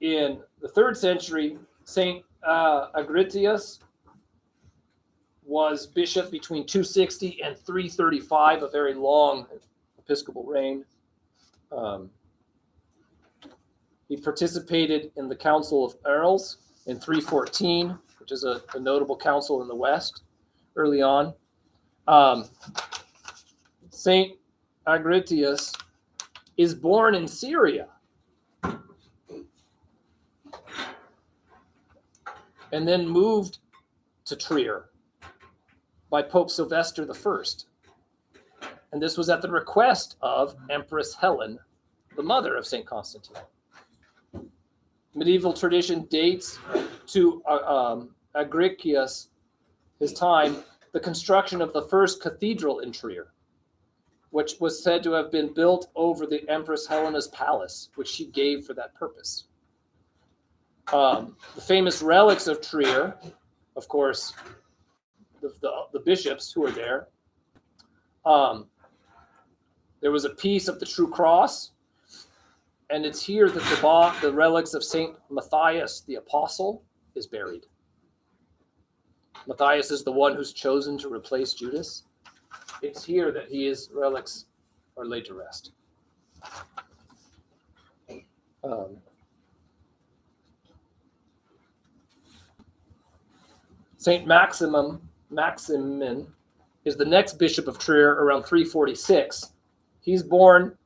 In the 3rd century, St. Agritius was bishop between 260 and 335, a very long episcopal reign. He participated in the Council of Arles in 314, which is a notable council in the West early on. St. Agritius is born in Syria and then moved to Trier by Pope Sylvester I. And this was at the request of Empress Helen, the mother of St. Constantine. Medieval tradition dates to Agricius, his time, the construction of the first cathedral in Trier, which was said to have been built over the Empress Helena's palace, which she gave for that purpose. The famous relics of Trier, of course, the bishops who were there. There was a piece of the True Cross, And it's here that the relics of Saint Matthias the Apostle is buried. Matthias is the one who's chosen to replace Judas. It's here that his relics are laid to rest. Saint Maximin is the next bishop of Trier around 346. He's born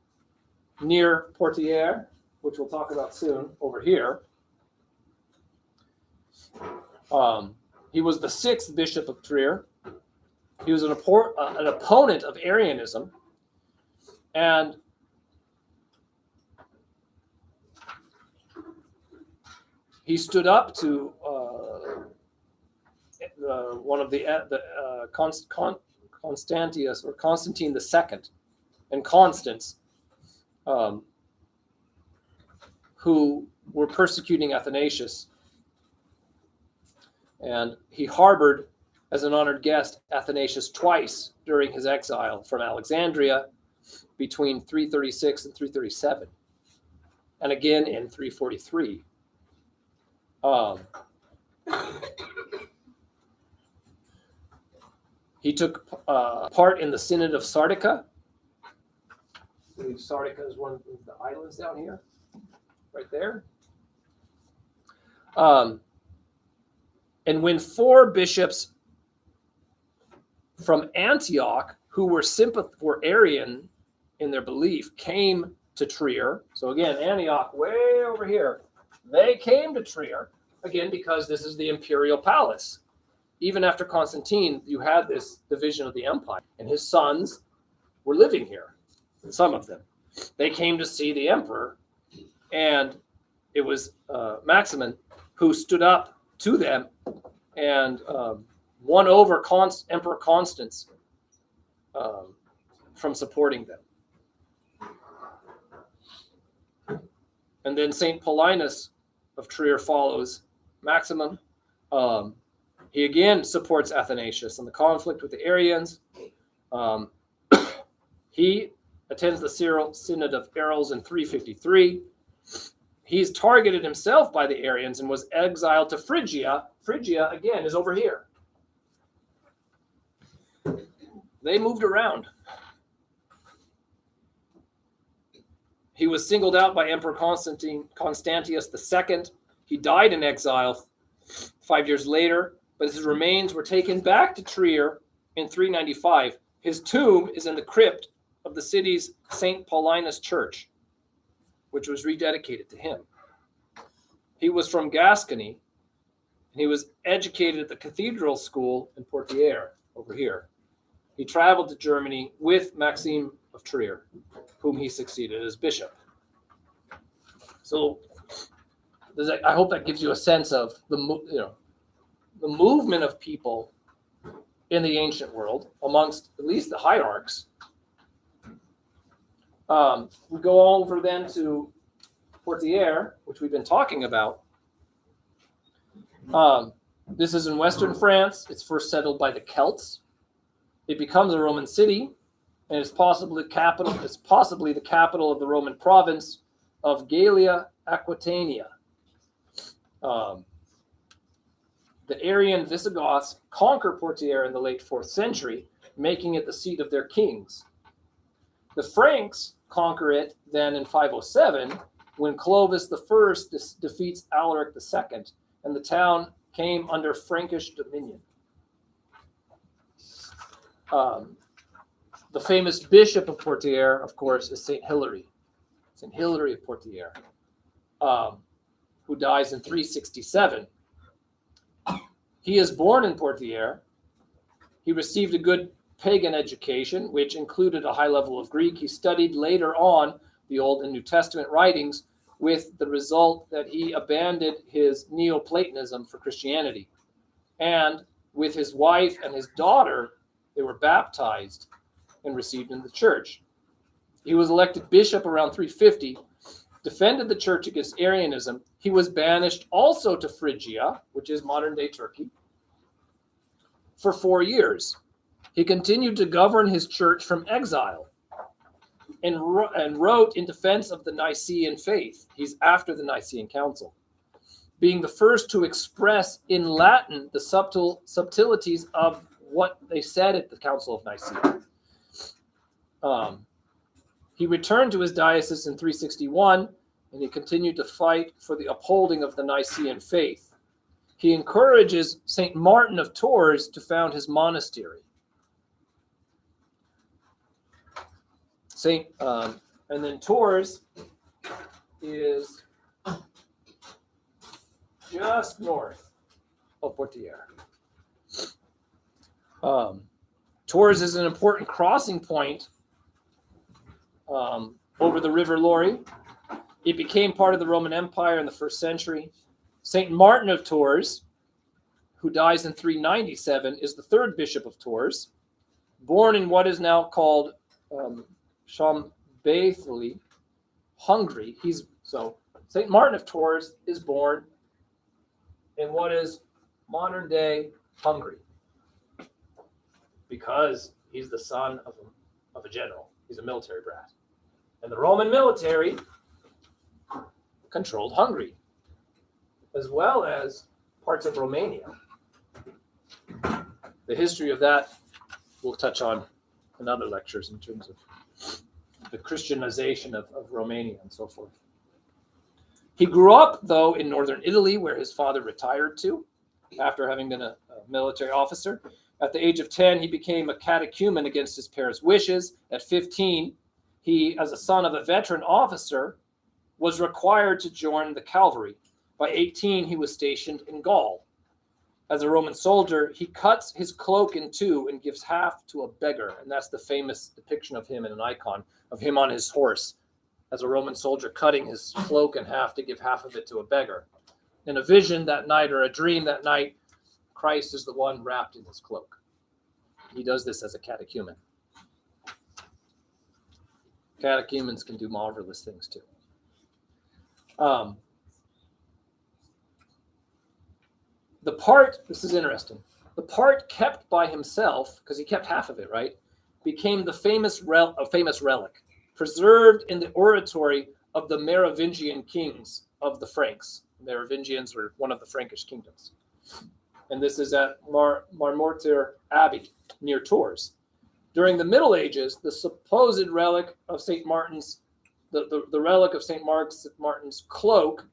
near Poitiers, which we'll talk about soon, over here. He was the sixth bishop of Trier. He was an opponent of Arianism, and he stood up to one of the Constantius or Constantine II and Constance, who were persecuting Athanasius. And he harbored as an honored guest Athanasius twice during his exile from Alexandria between 336 and 337, and again in 343. He took part in the Synod of Sardica. I believe Sardica is one of the islands down here, right there. And when four bishops from Antioch, who were Arian in their belief, came to Trier. So again, Antioch, way over here, they came to Trier, again, because this is the imperial palace. Even after Constantine, you had this division of the empire, and his sons were living here, some of them. They came to see the emperor, and it was Maximin who stood up to them and won over Emperor Constance from supporting them. And then St. Paulinus of Trier follows Maximin. He again supports Athanasius in the conflict with the Arians. He attends the Synod of Arles in 353. He's targeted himself by the Arians and was exiled to Phrygia. Phrygia, again, is over here. They moved around. He was singled out by Emperor Constantius II. He died in exile 5 years later, but his remains were taken back to Trier in 395. His tomb is in the crypt of the city's St. Paulinus Church, which was rededicated to him. He was from Gascony, and he was educated at the cathedral school in Poitiers, over here. He traveled to Germany with Maxime of Trier, whom he succeeded as bishop. So I hope that gives you a sense of the movement of people in the ancient world amongst at least the hierarchs. We go over then to Poitiers, which we've been talking about. This is in western France. It's first settled by the Celts. It becomes a Roman city, and it's possibly the capital of the Roman province of Gallia Aquitania. The Arian Visigoths conquer Poitiers in the late 4th century, making it the seat of their kings. The Franks conquer it then in 507, when Clovis I defeats Alaric II, and the town came under Frankish dominion. The famous bishop of Poitiers, of course, is St. Hilary of Poitiers, who dies in 367. He is born in Poitiers. He received a good pagan education, which included a high level of Greek. He studied later on the Old and New Testament writings, with the result that he abandoned his Neoplatonism for Christianity. And with his wife and his daughter, they were baptized and received in the church. He was elected bishop around 350, defended the church against Arianism. He was banished also to Phrygia, which is modern-day Turkey, for 4 years. He continued to govern his church from exile. and wrote in defense of the Nicene faith. He's after the Nicene Council, being the first to express in Latin the subtleties of what they said at the Council of Nicaea. He returned to his diocese in 361, and he continued to fight for the upholding of the Nicene faith. He encourages St. Martin of Tours to found his monastery. And then Tours is just north of Poitiers. Tours is an important crossing point over the River Loire. It became part of the Roman Empire in the 1st century. St. Martin of Tours, who dies in 397, is the 3rd bishop of Tours, born in what is now called Chambéry, Hungary. St. Martin of Tours is born in what is modern day Hungary because he's the son of a general. He's a military brat. And the Roman military controlled Hungary, as well as parts of Romania. The history of that we'll touch on in other lectures in terms of the Christianization of Romania and so forth. He grew up, though, in northern Italy, where his father retired to after having been a military officer. At the age of 10, he became a catechumen against his parents' wishes. At 15, he, as a son of a veteran officer, was required to join the cavalry. By 18, he was stationed in Gaul. As a Roman soldier, he cuts his cloak in two and gives half to a beggar. And that's the famous depiction of him in an icon of him on his horse, as a Roman soldier cutting his cloak in half to give half of it to a beggar. In a vision that night, or a dream that night, Christ is the one wrapped in his cloak. He does this as a catechumen. Catechumens can do marvelous things too. This is interesting. The part kept by himself, because he kept half of it, right, became the famous relic, preserved in the oratory of the Merovingian kings of the Franks. Merovingians were one of the Frankish kingdoms. And this is at Marmortier Abbey, near Tours. During the Middle Ages, the supposed relic of St. Martin's, the relic of St. Martin's cloak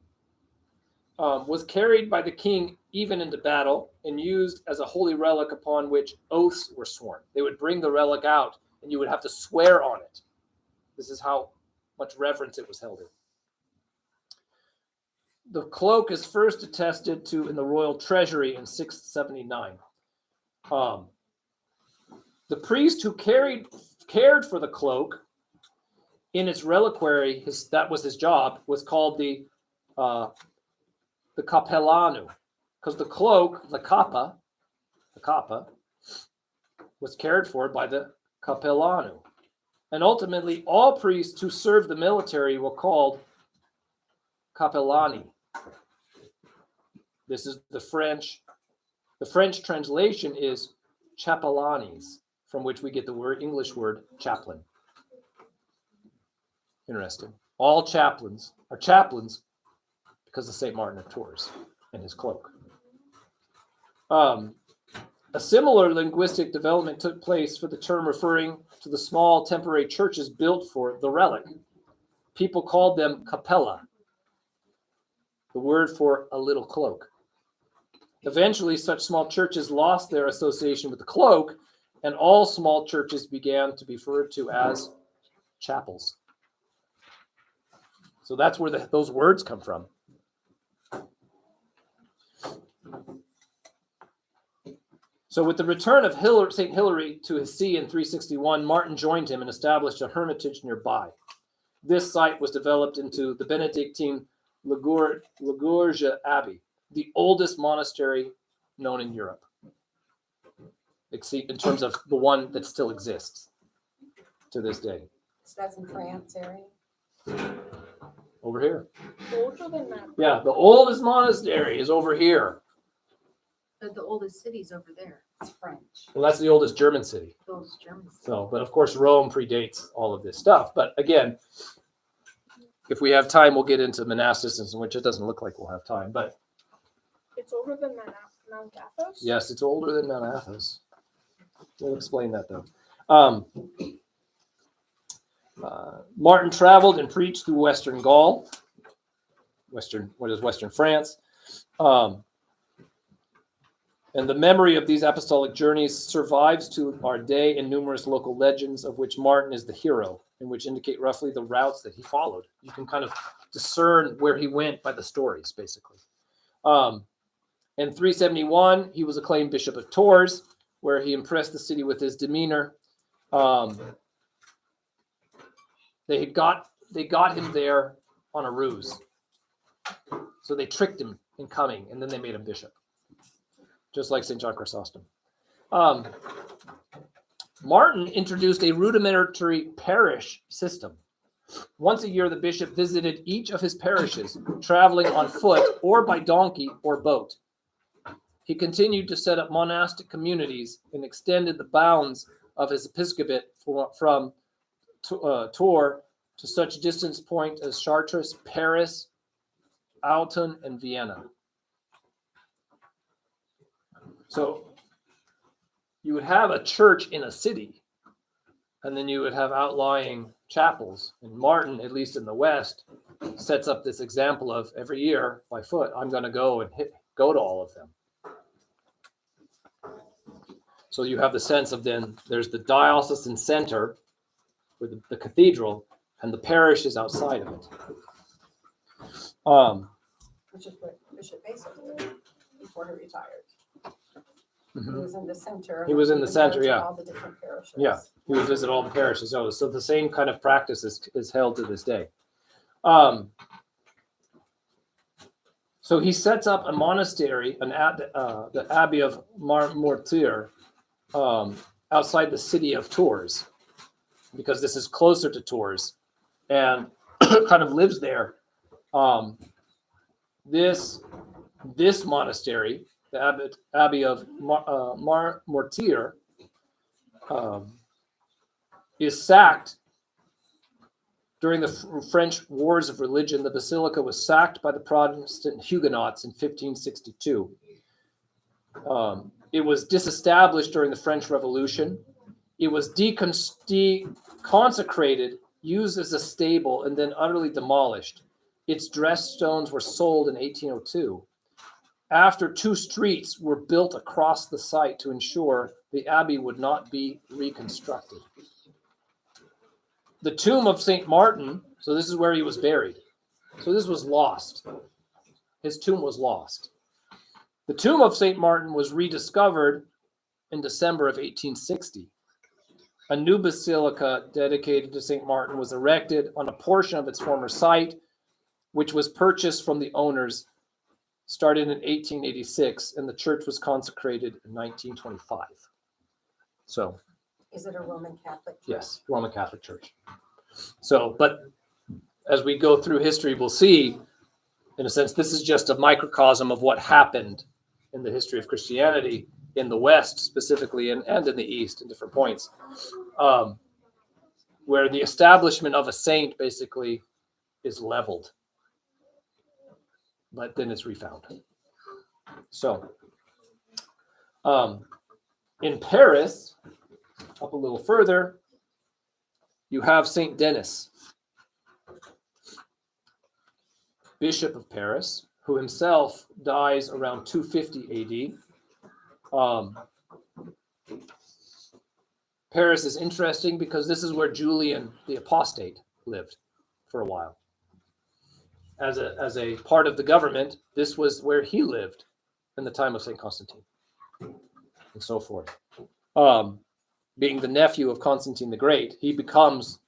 was carried by the king even into battle and used as a holy relic upon which oaths were sworn. They would bring the relic out and you would have to swear on it. This is how much reverence it was held in. The cloak is first attested to in the royal treasury in 679. The priest who cared for the cloak in its reliquary, that was his job, was called the capellanu, because the cloak, the kappa, was cared for by the capellanu. And ultimately, all priests who served the military were called capellani. This is the French. The French translation is chapellanes, from which we get the English word chaplain. Interesting. All chaplains are chaplains because of St. Martin of Tours and his cloak. A similar linguistic development took place for the term referring to the small temporary churches built for the relic. People called them capella, the word for a little cloak. Eventually, such small churches lost their association with the cloak, and all small churches began to be referred to as chapels. So that's where those words come from. So with the return of St. Hilary to his see in 361, Martin joined him and established a hermitage nearby. This site was developed into the Benedictine Ligurgia Abbey, the oldest monastery known in Europe, in terms of the one that still exists to this day. So that's in France area? Over here. Older than that. Yeah, the oldest monastery is over here. But the oldest city's over there. It's French. Well, that's the oldest German city. Those Germans. So, but of course, Rome predates all of this stuff. But again, if we have time, we'll get into monasticism, which it doesn't look like we'll have time. But It's older than Mount Athos? yes, it's older than Mount Athos. We'll explain that though. Martin traveled and preached through Western Gaul, Western France. And the memory of these apostolic journeys survives to our day in numerous local legends, of which Martin is the hero, and which indicate roughly the routes that he followed. You can kind of discern where he went by the stories, basically. In 371, he was acclaimed Bishop of Tours, where he impressed the city with his demeanor. They got him there on a ruse. So they tricked him in coming, and then they made him bishop, just like St. John Chrysostom. Martin introduced a rudimentary parish system. Once a year, the bishop visited each of his parishes, traveling on foot or by donkey or boat. He continued to set up monastic communities and extended the bounds of his episcopate from Tours to such distance point as Chartres, Paris, Autun, and Vienna. So you would have a church in a city, and then you would have outlying chapels. And Martin, at least in the West, sets up this example of every year by foot, I'm going to go and go to all of them. So you have the sense of then there's the diocesan center with the cathedral, and the parish is outside of it. Which is what Bishop Basil did before he retired. Mhm. He was in the center. He was in the center, would go to yeah. All the different parishes. Yeah, he would visit all the parishes. So the same kind of practice is held to this day. So he sets up a monastery, the Abbey of Marmoutier, outside the city of Tours, because this is closer to Tours, and kind of lives there. This monastery, the Abbey of Marmoutier, is sacked during the French Wars of Religion. The basilica was sacked by the Protestant Huguenots in 1562. It was disestablished during the French Revolution. It was deconsecrated, used as a stable, and then utterly demolished. Its dressed stones were sold in 1802. After 2 streets were built across the site to ensure the abbey would not be reconstructed. The tomb of St. Martin, so this is where he was buried. So this was lost. His tomb was lost. The tomb of St. Martin was rediscovered in December of 1860. A new basilica dedicated to St. Martin was erected on a portion of its former site, which was purchased from the owners, started in 1886, and the church was consecrated in 1925. So, Is it a Roman Catholic church? yes, Roman Catholic Church. So, but as we go through history, we'll see, in a sense, this is just a microcosm of what happened in the history of Christianity in the West specifically, and in the East in different points, where the establishment of a saint basically is leveled, but then it's refound. So, in Paris, up a little further, you have Saint Denis, Bishop of Paris, who himself dies around 250 AD. Paris is interesting because this is where Julian the Apostate lived for a while. As a part of the government, this was where he lived in the time of St. Constantine and so forth. Being the nephew of Constantine the Great, he becomes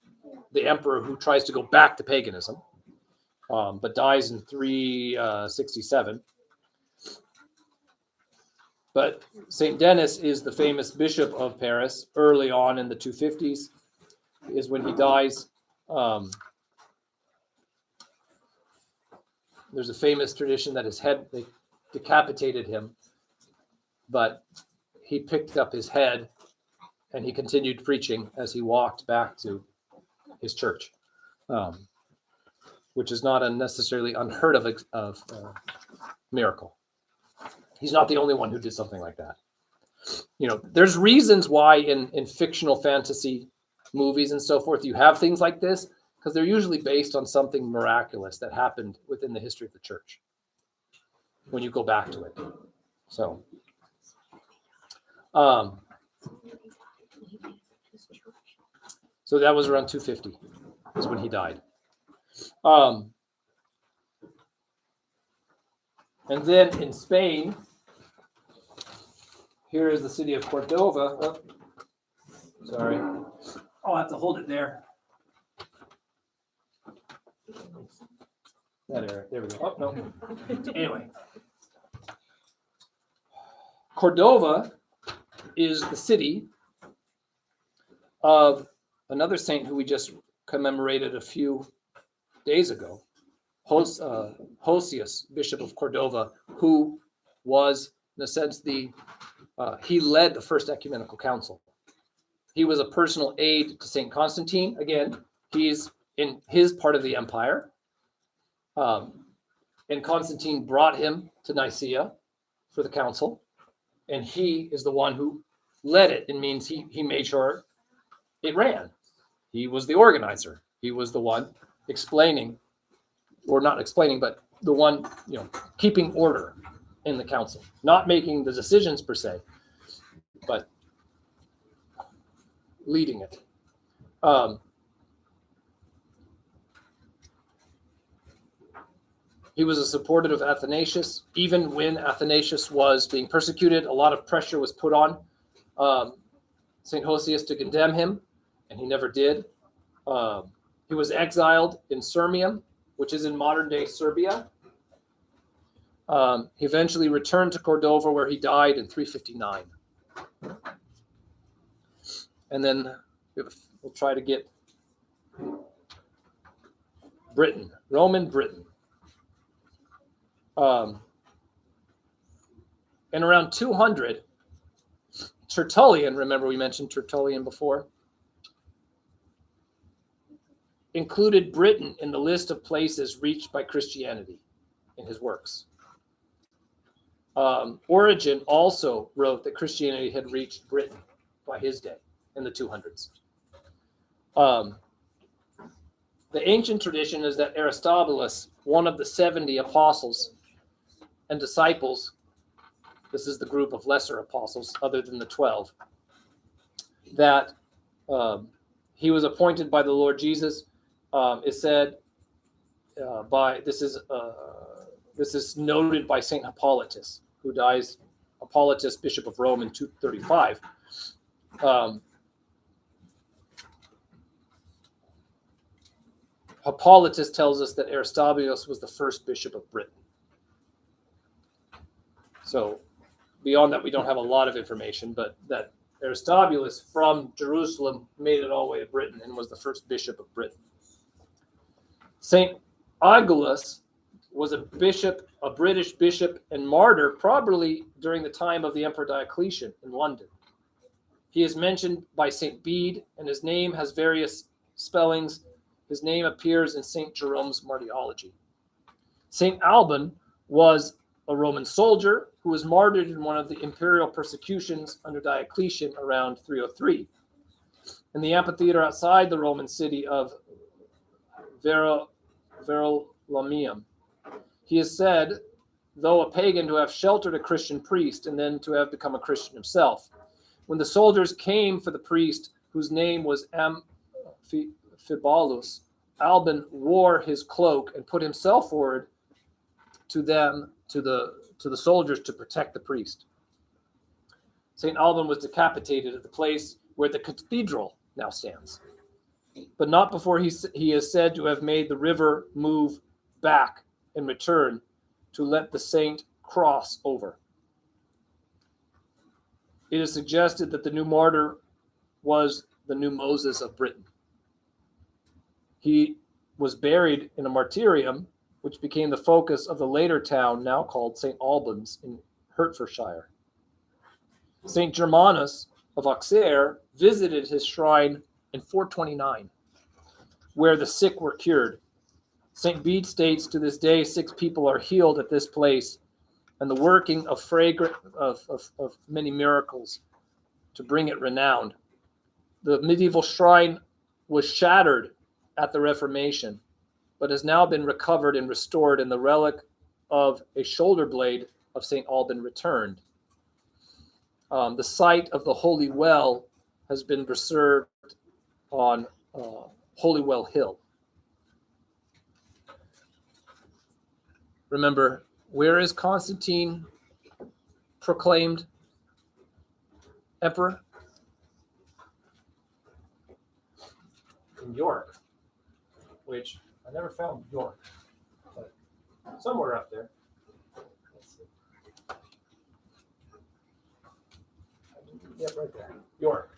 the emperor who tries to go back to paganism, but dies in 367. But St. Denis is the famous bishop of Paris early on in the 250s, is when he dies. There's a famous tradition that his head, they decapitated him, but he picked up his head and he continued preaching as he walked back to his church, which is not a necessarily unheard of miracle. He's not the only one who did something like that. There's reasons why in fictional fantasy movies and so forth, you have things like this, because they're usually based on something miraculous that happened within the history of the church when you go back to it. So, so that was around 250 is when he died. And then in Spain, here is the city of Cordova. Oh, sorry. I'll have to hold it there. That area. There we go. Oh, no. Anyway. Cordova is the city of another saint who we just commemorated a few days ago, Hosius, Bishop of Cordova, who was, in a sense, he led the First Ecumenical Council. He was a personal aide to St. Constantine. Again, he's in his part of the empire. And Constantine brought him to Nicaea for the council. And he is the one who led it. It means he made sure it ran. He was the organizer. He was the one explaining, or not explaining, but the one, keeping order in the council, not making the decisions per se, but leading it. He was a supporter of Athanasius. Even when Athanasius was being persecuted, a lot of pressure was put on St. Hosius to condemn him, and he never did. He was exiled in Sirmium, which is in modern-day Serbia. He eventually returned to Cordova, where he died in 359. And then we'll try to get Britain, Roman Britain. And around 200, Tertullian, remember we mentioned Tertullian before, included Britain in the list of places reached by Christianity in his works. Origen also wrote that Christianity had reached Britain by his day in the 200s. The ancient tradition is that Aristobulus, one of the 70 apostles and disciples, this is the group of lesser apostles other than the 12, that he was appointed by the Lord Jesus. Is said this is noted by Saint Hippolytus, who dies, Hippolytus, Bishop of Rome, in 235. Hippolytus tells us that Aristobulus was the first bishop of Britain. So beyond that, we don't have a lot of information, but that Aristobulus from Jerusalem made it all the way to Britain and was the first bishop of Britain. St. Agulus was a bishop, a British bishop and martyr, probably during the time of the Emperor Diocletian in London. He is mentioned by St. Bede, and his name has various spellings. His name appears in St. Jerome's Martyrology. St. Alban was a Roman soldier who was martyred in one of the imperial persecutions under Diocletian around 303. In the amphitheater outside the Roman city of Verulamium, he is said, though a pagan, to have sheltered a Christian priest and then to have become a Christian himself. When the soldiers came for the priest, whose name was Amphibalus, Alban wore his cloak and put himself forward to the soldiers to protect the priest. St. Alban was decapitated at the place where the cathedral now stands, but not before he is said to have made the river move back and return to let the saint cross over. It is suggested that the new martyr was the new Moses of Britain. He was buried in a martyrium, which became the focus of the later town now called St. Albans in Hertfordshire. St. Germanus of Auxerre visited his shrine in 429, where the sick were cured. St. Bede states, to this day, 6 people are healed at this place, and the working of many miracles to bring it renowned. The medieval shrine was shattered at the Reformation, but has now been recovered and restored, and the relic of a shoulder blade of St. Alban returned. The site of the Holy Well has been preserved on Holy Well Hill. Remember, where is Constantine proclaimed emperor? In York, which I never found York, but somewhere up there. Let's see. Yep, right there. York.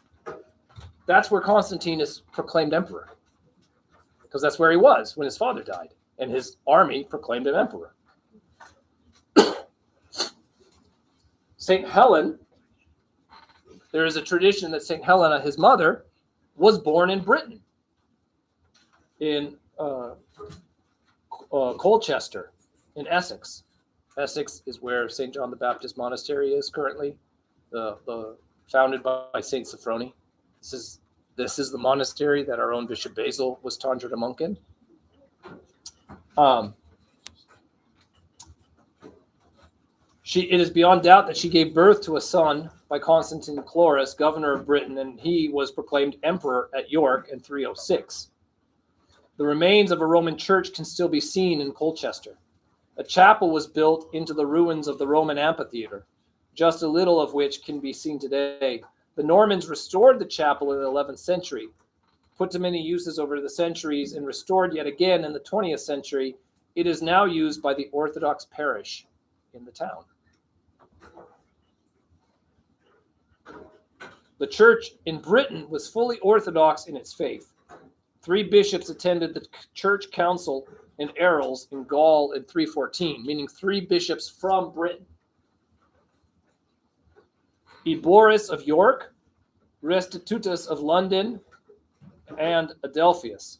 That's where Constantine is proclaimed emperor, because that's where he was when his father died, and his army proclaimed him emperor. St. Helen, there is a tradition that St. Helena, his mother, was born in Britain, in Colchester, in Essex. Essex is where St. John the Baptist Monastery is currently, founded by St. Sophrony. This is the monastery that our own Bishop Basil was tonsured a monk in. It is beyond doubt that she gave birth to a son by Constantine Chlorus, governor of Britain, and he was proclaimed emperor at York in 306. The remains of a Roman church can still be seen in Colchester. A chapel was built into the ruins of the Roman amphitheater, just a little of which can be seen today. The Normans restored the chapel in the 11th century, put to many uses over the centuries, and restored yet again in the 20th century. It is now used by the Orthodox parish in the town. The church in Britain was fully Orthodox in its faith. 3 bishops attended the church council in Arles in Gaul in 314, meaning 3 bishops from Britain. Eborus of York, Restitutus of London, and Adelphius.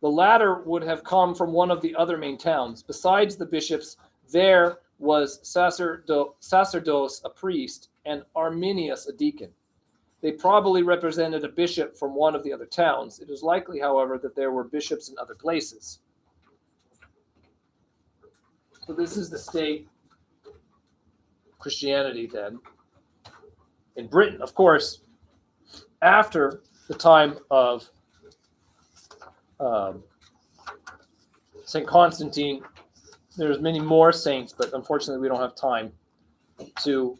The latter would have come from one of the other main towns. Besides the bishops, there was Sacerdos, a priest, and Arminius, a deacon. They probably represented a bishop from one of the other towns. It is likely, however, that there were bishops in other places. So this is the state of Christianity then in Britain. Of course, after the time of St. Constantine, there's many more saints, but unfortunately we don't have time to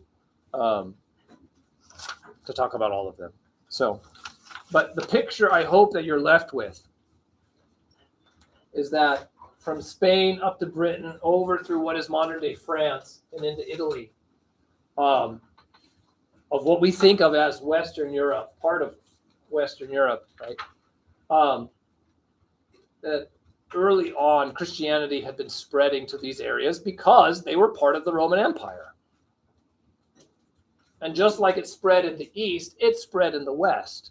talk about all of them. So, but the picture I hope that you're left with is that from Spain up to Britain, over through what is modern day France and into Italy, of what we think of as Western Europe, part of Western Europe, right? That early on Christianity had been spreading to these areas because they were part of the Roman Empire. And just like it spread in the East, it spread in the West.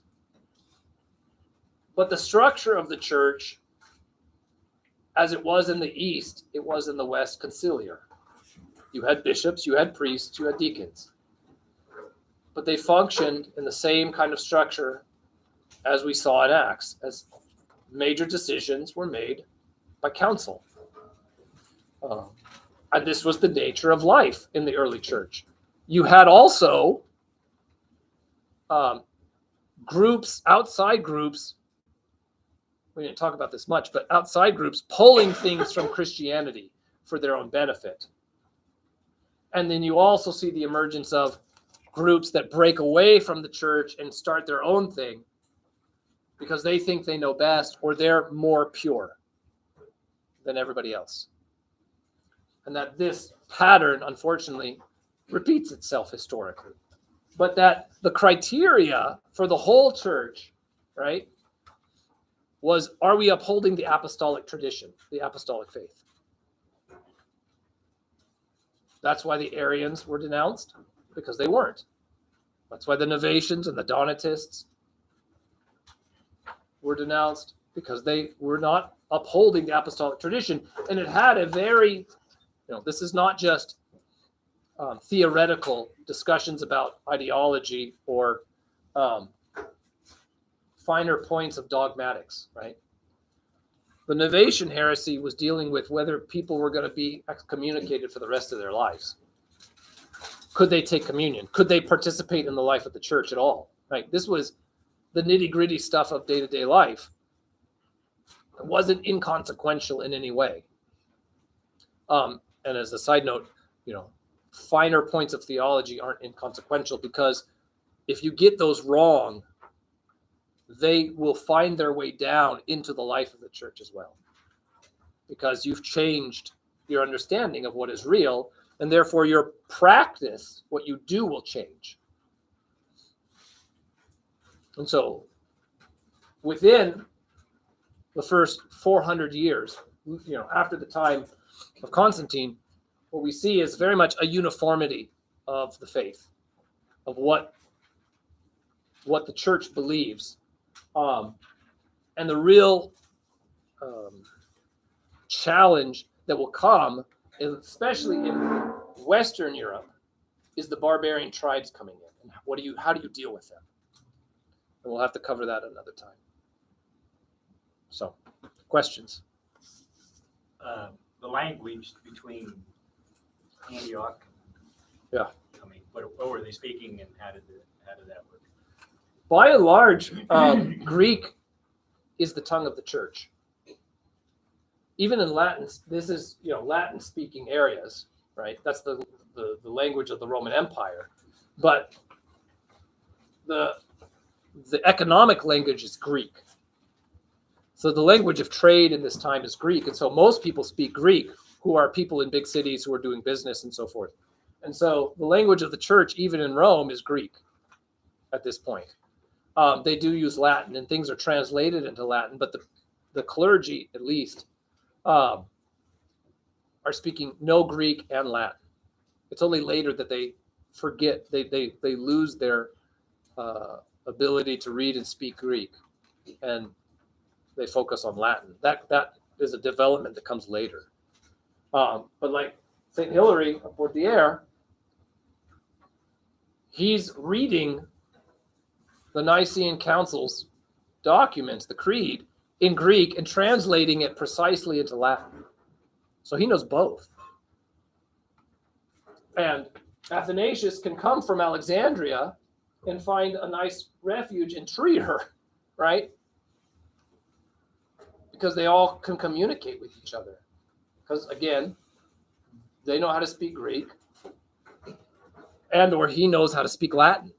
But the structure of the church, as it was in the East, it was in the West conciliar. You had bishops, you had priests, you had deacons. But they functioned in the same kind of structure as we saw in Acts, as major decisions were made by council. And this was the nature of life in the early church. You had also groups, outside groups, we didn't talk about this much, but outside groups pulling things from Christianity for their own benefit. And then you also see the emergence of groups that break away from the church and start their own thing because they think they know best or they're more pure than everybody else. And that this pattern, unfortunately, repeats itself historically. But that the criteria for the whole church, right, was, are we upholding the apostolic tradition, the apostolic faith? That's why the Arians were denounced, because they weren't. That's why the Novatians and the Donatists were denounced, because they were not upholding the apostolic tradition. And it had a very, this is not just theoretical discussions about ideology or finer points of dogmatics, right? The Novatian heresy was dealing with whether people were going to be excommunicated for the rest of their lives. Could they take communion? Could they participate in the life of the church at all? Right? This was the nitty-gritty stuff of day-to-day life. It wasn't inconsequential in any way. And as a side note, finer points of theology aren't inconsequential, because if you get those wrong, they will find their way down into the life of the church as well, because you've changed your understanding of what is real, and therefore your practice, what you do, will change. And so within the first 400 years, after the time of Constantine, what we see is very much a uniformity of the faith, of what the church believes. And the real challenge that will come, especially in Western Europe, is the barbarian tribes coming in. And how do you deal with them? And we'll have to cover that another time. So, questions? The language between Antioch. Yeah. What were they speaking, and how did that work? By and large, Greek is the tongue of the church. Even in Latin, this is Latin-speaking areas, right? That's the language of the Roman Empire. But the economic language is Greek. So the language of trade in this time is Greek, and so most people speak Greek, who are people in big cities who are doing business and so forth. And so the language of the church, even in Rome, is Greek at this point. They do use Latin, and things are translated into Latin, but the clergy, at least, are speaking no Greek and Latin. It's only later that they forget, they lose their ability to read and speak Greek, and they focus on Latin. That is a development that comes later. But like St. Hilary of Poitiers, he's reading the Nicene Council's documents, the Creed, in Greek and translating it precisely into Latin. So he knows both. And Athanasius can come from Alexandria and find a nice refuge in Trier, right? Because they all can communicate with each other. Because again, they know how to speak Greek, and or he knows how to speak Latin.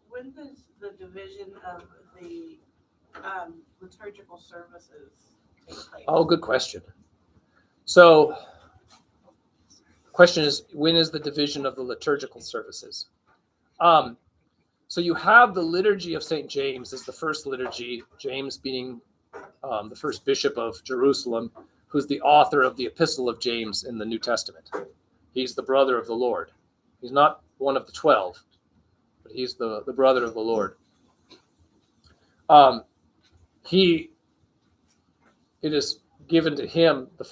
When does the division of the liturgical services take place? Oh, good question. So, question is, when is the division of the liturgical services? So you have the liturgy of St. James as the first liturgy, James being the first bishop of Jerusalem, who's the author of the Epistle of James in the New Testament. He's the brother of the Lord. He's not one of the 12, but he's the brother of the Lord. It is given to him the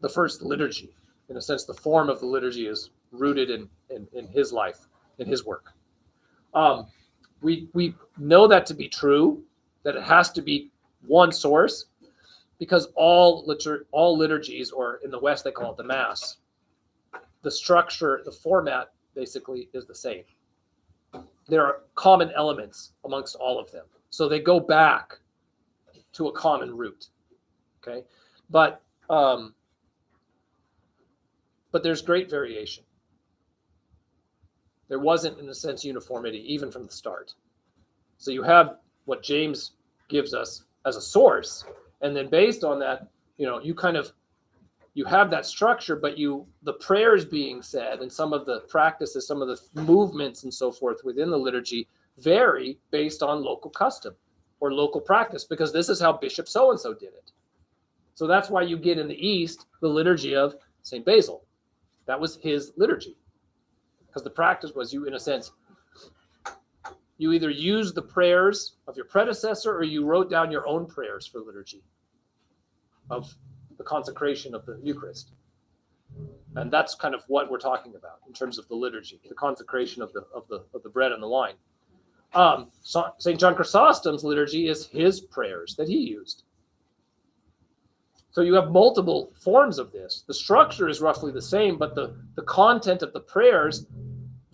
first liturgy. In a sense, the form of the liturgy is rooted in his life, in his work. We know that to be true, that it has to be one source, because all liturgies, or in the West they call it the Mass, the structure, the format basically is the same. There are common elements amongst all of them. So they go back to a common root. Okay? But there's great variation. There wasn't, in a sense, uniformity even from the start. So you have what James gives us as a source, and then based on that, you have that structure, but the prayers being said and some of the practices, some of the movements and so forth within the liturgy vary based on local custom or local practice, because this is how Bishop so-and-so did it. So that's why you get in the East the liturgy of St. Basil. That was his liturgy. Because the practice was you, in a sense, you either used the prayers of your predecessor or you wrote down your own prayers for liturgy of the consecration of the Eucharist. And that's kind of what we're talking about in terms of the liturgy, the consecration of the bread and the wine. St. John Chrysostom's liturgy is his prayers that he used. So you have multiple forms of this. The structure is roughly the same, but the content of the prayers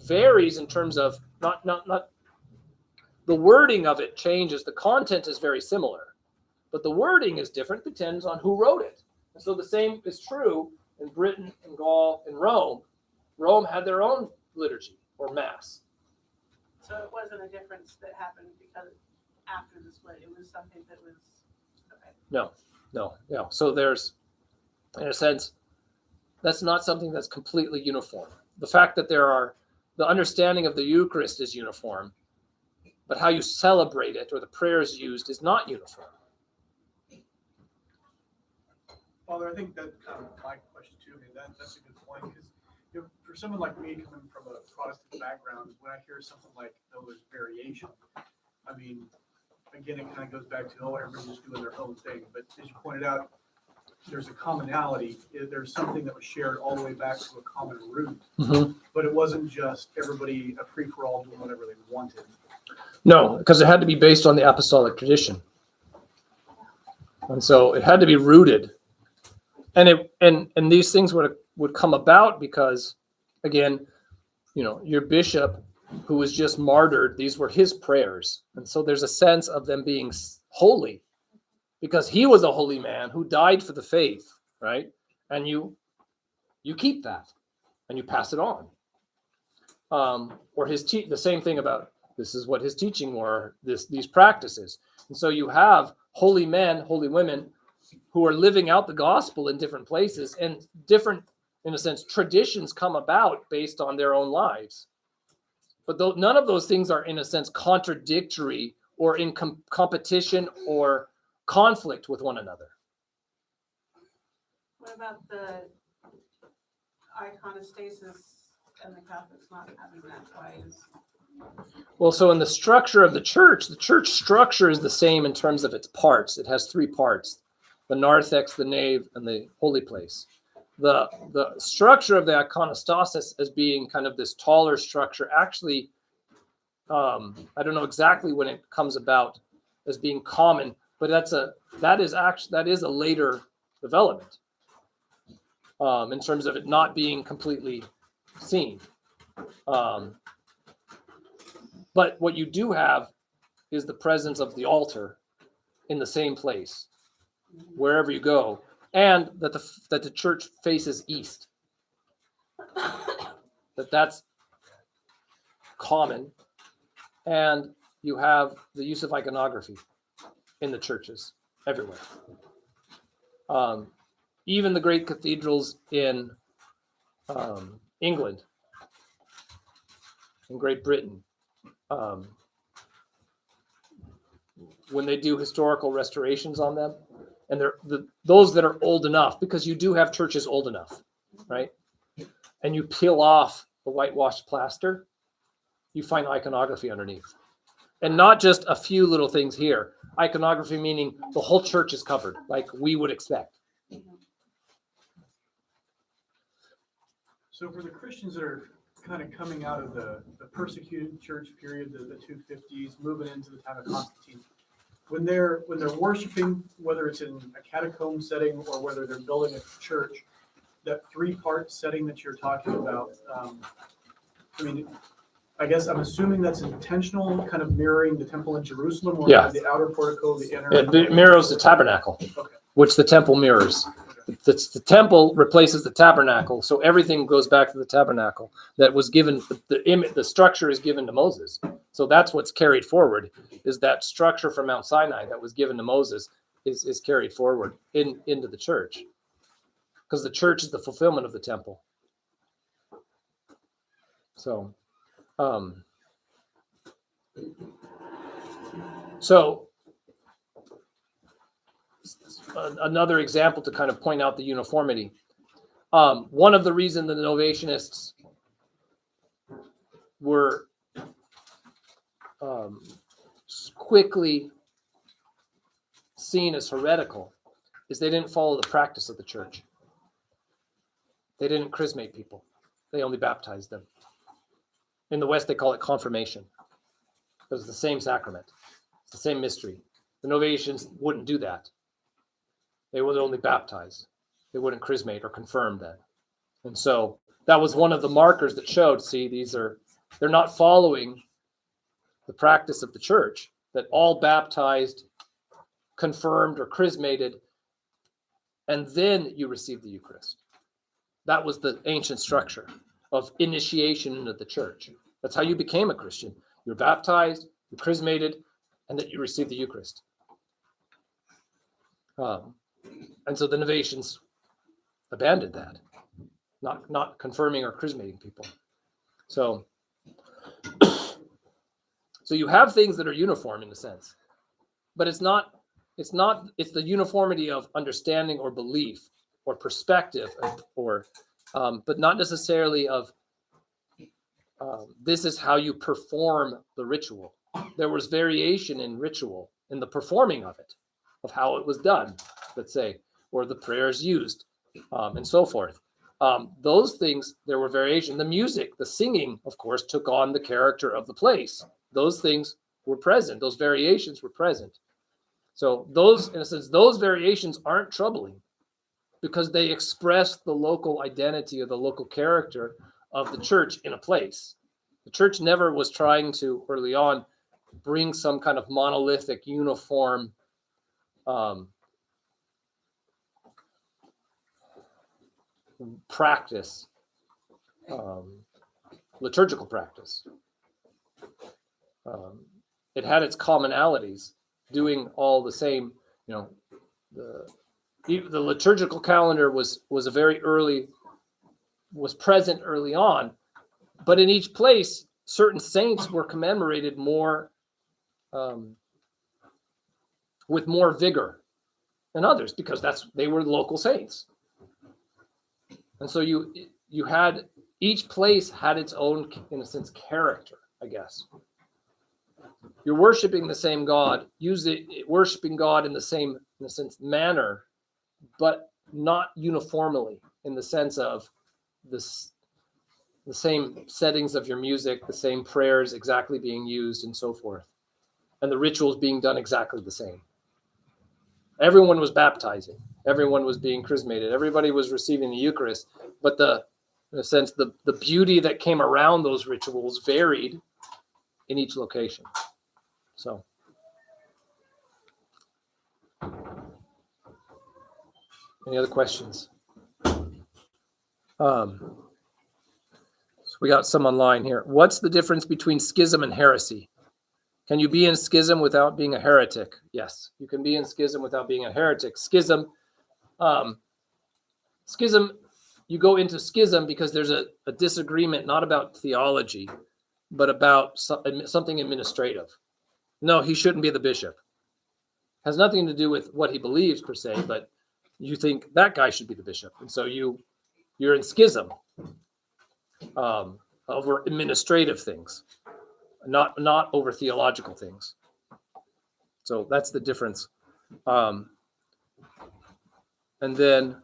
varies in terms of not the wording of it changes. The content is very similar, but the wording is different, depends on who wrote it. And so the same is true in Britain, in Gaul, in Rome. Rome had their own liturgy or mass. So it wasn't a difference that happened because after the split, it was something that was, okay. No. So there's, in a sense, that's not something that's completely uniform. The fact that the understanding of the Eucharist is uniform, but how you celebrate it or the prayers used is not uniform. Father, I think that kind of my question too. I mean, that's a good point because for someone like me coming from a Protestant background, when I hear something like there's variation, I mean, again, it kind of goes back to everybody's just doing their own thing. But as you pointed out, there's a commonality. There's something that was shared all the way back to a common root. Mm-hmm. But it wasn't just everybody a free for all doing whatever they wanted. No, because it had to be based on the apostolic tradition. And so it had to be rooted. And these things would come about because, again, your bishop who was just martyred, these were his prayers. And so there's a sense of them being holy because he was a holy man who died for the faith, right? And you keep that and you pass it on. Or the same thing about this is what his teaching were, these practices. And so you have holy men, holy women who are living out the gospel in different places, and different, in a sense, traditions come about based on their own lives. But none of those things are, in a sense, contradictory or in competition or conflict with one another. What about the iconostasis and the Catholics not having that? Why is? Well, so in the structure of the church structure is the same in terms of its parts. It has 3 parts: the narthex, the nave, and the holy place. The structure of the iconostasis as being kind of this taller structure, actually, I don't know exactly when it comes about as being common, but that is a later development in terms of it not being completely seen. But what you do have is the presence of the altar in the same place, wherever you go, and that the church faces east. That's common, and you have the use of iconography in the churches everywhere. Even the great cathedrals in England, in Great Britain, when they do historical restorations on them, and they're those that are old enough, because you do have churches old enough, right? And you peel off the whitewashed plaster, you find iconography underneath. And not just a few little things here. Iconography meaning the whole church is covered, like we would expect. So for the Christians that are kind of coming out of the persecuted church period, the 250s, moving into the time of Constantine, when they're worshiping, whether it's in a catacomb setting or whether they're building a church, that 3-part setting that you're talking about, I mean, I guess I'm assuming that's intentional, kind of mirroring the temple in Jerusalem, or the outer portico, the inner. It mirrors the tabernacle, Okay. which the temple mirrors. The temple replaces the tabernacle, so everything goes back to the tabernacle that was given. The structure is given to Moses, so that's what's carried forward. Is that structure from Mount Sinai that was given to Moses is carried forward into the church, because the church is the fulfillment of the temple. So, another example to kind of point out the uniformity. One of the reasons the Novatianists were quickly seen as heretical is they didn't follow the practice of the church. They didn't chrismate people. They only baptized them. In the West, they call it confirmation. It was the same sacrament. It's the same mystery. The Novatians wouldn't do that. They would only baptize. They wouldn't chrismate or confirm then. And so that was one of the markers that showed, see, they're not following the practice of the church, that all baptized, confirmed, or chrismated, and then you receive the Eucharist. That was the ancient structure of initiation into the church. That's how you became a Christian. You're baptized, you're chrismated, and then you receive the Eucharist. And so the Novatians abandoned that, not confirming or chrismating people. So you have things that are uniform in a sense, but it's the uniformity of understanding or belief or perspective, or but not necessarily of this is how you perform the ritual. There was variation in ritual, in the performing of it, of how it was done, let's say, or the prayers used, and so forth. Those things, there were variation. The music, the singing, of course, took on the character of the place. Those things were present. Those variations were present. So those, in a sense, those variations aren't troubling because they express the local identity or the local character of the church in a place. The church never was trying to, early on, bring some kind of monolithic, uniform practice, liturgical practice. It had its commonalities, doing all the same. The liturgical calendar was present early on, but in each place, certain saints were commemorated more with more vigor than others because they were local saints. And so you had, each place had its own, in a sense, character, I guess. You're worshiping the same God, worshiping God in the same, in a sense, manner, but not uniformly in the sense of this, the same settings of your music, the same prayers exactly being used, and so forth, and the rituals being done exactly the same. Everyone was baptizing. Everyone was being chrismated. Everybody was receiving the Eucharist. But in a sense, the beauty that came around those rituals varied in each location. So, any other questions? So we got some online here. What's the difference between schism and heresy? Can you be in schism without being a heretic? Yes, you can be in schism without being a heretic. Schism, you go into schism because there's a disagreement, not about theology, but about something administrative. No, he shouldn't be the bishop. Has nothing to do with what he believes per se, but you think that guy should be the bishop. And so you're in schism over administrative things, not over theological things. So that's the difference. And then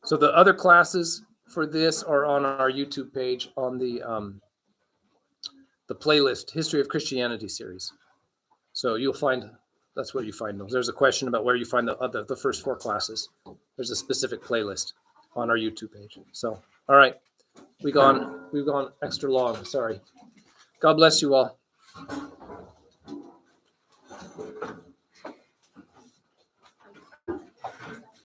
so the other classes for this are on our YouTube page on the playlist, History of Christianity series. So you'll find, that's where you find those. There's a question about where you find the first 4 classes. There's a specific playlist on our YouTube page. So, all right, we've gone extra long. Sorry. God bless you all.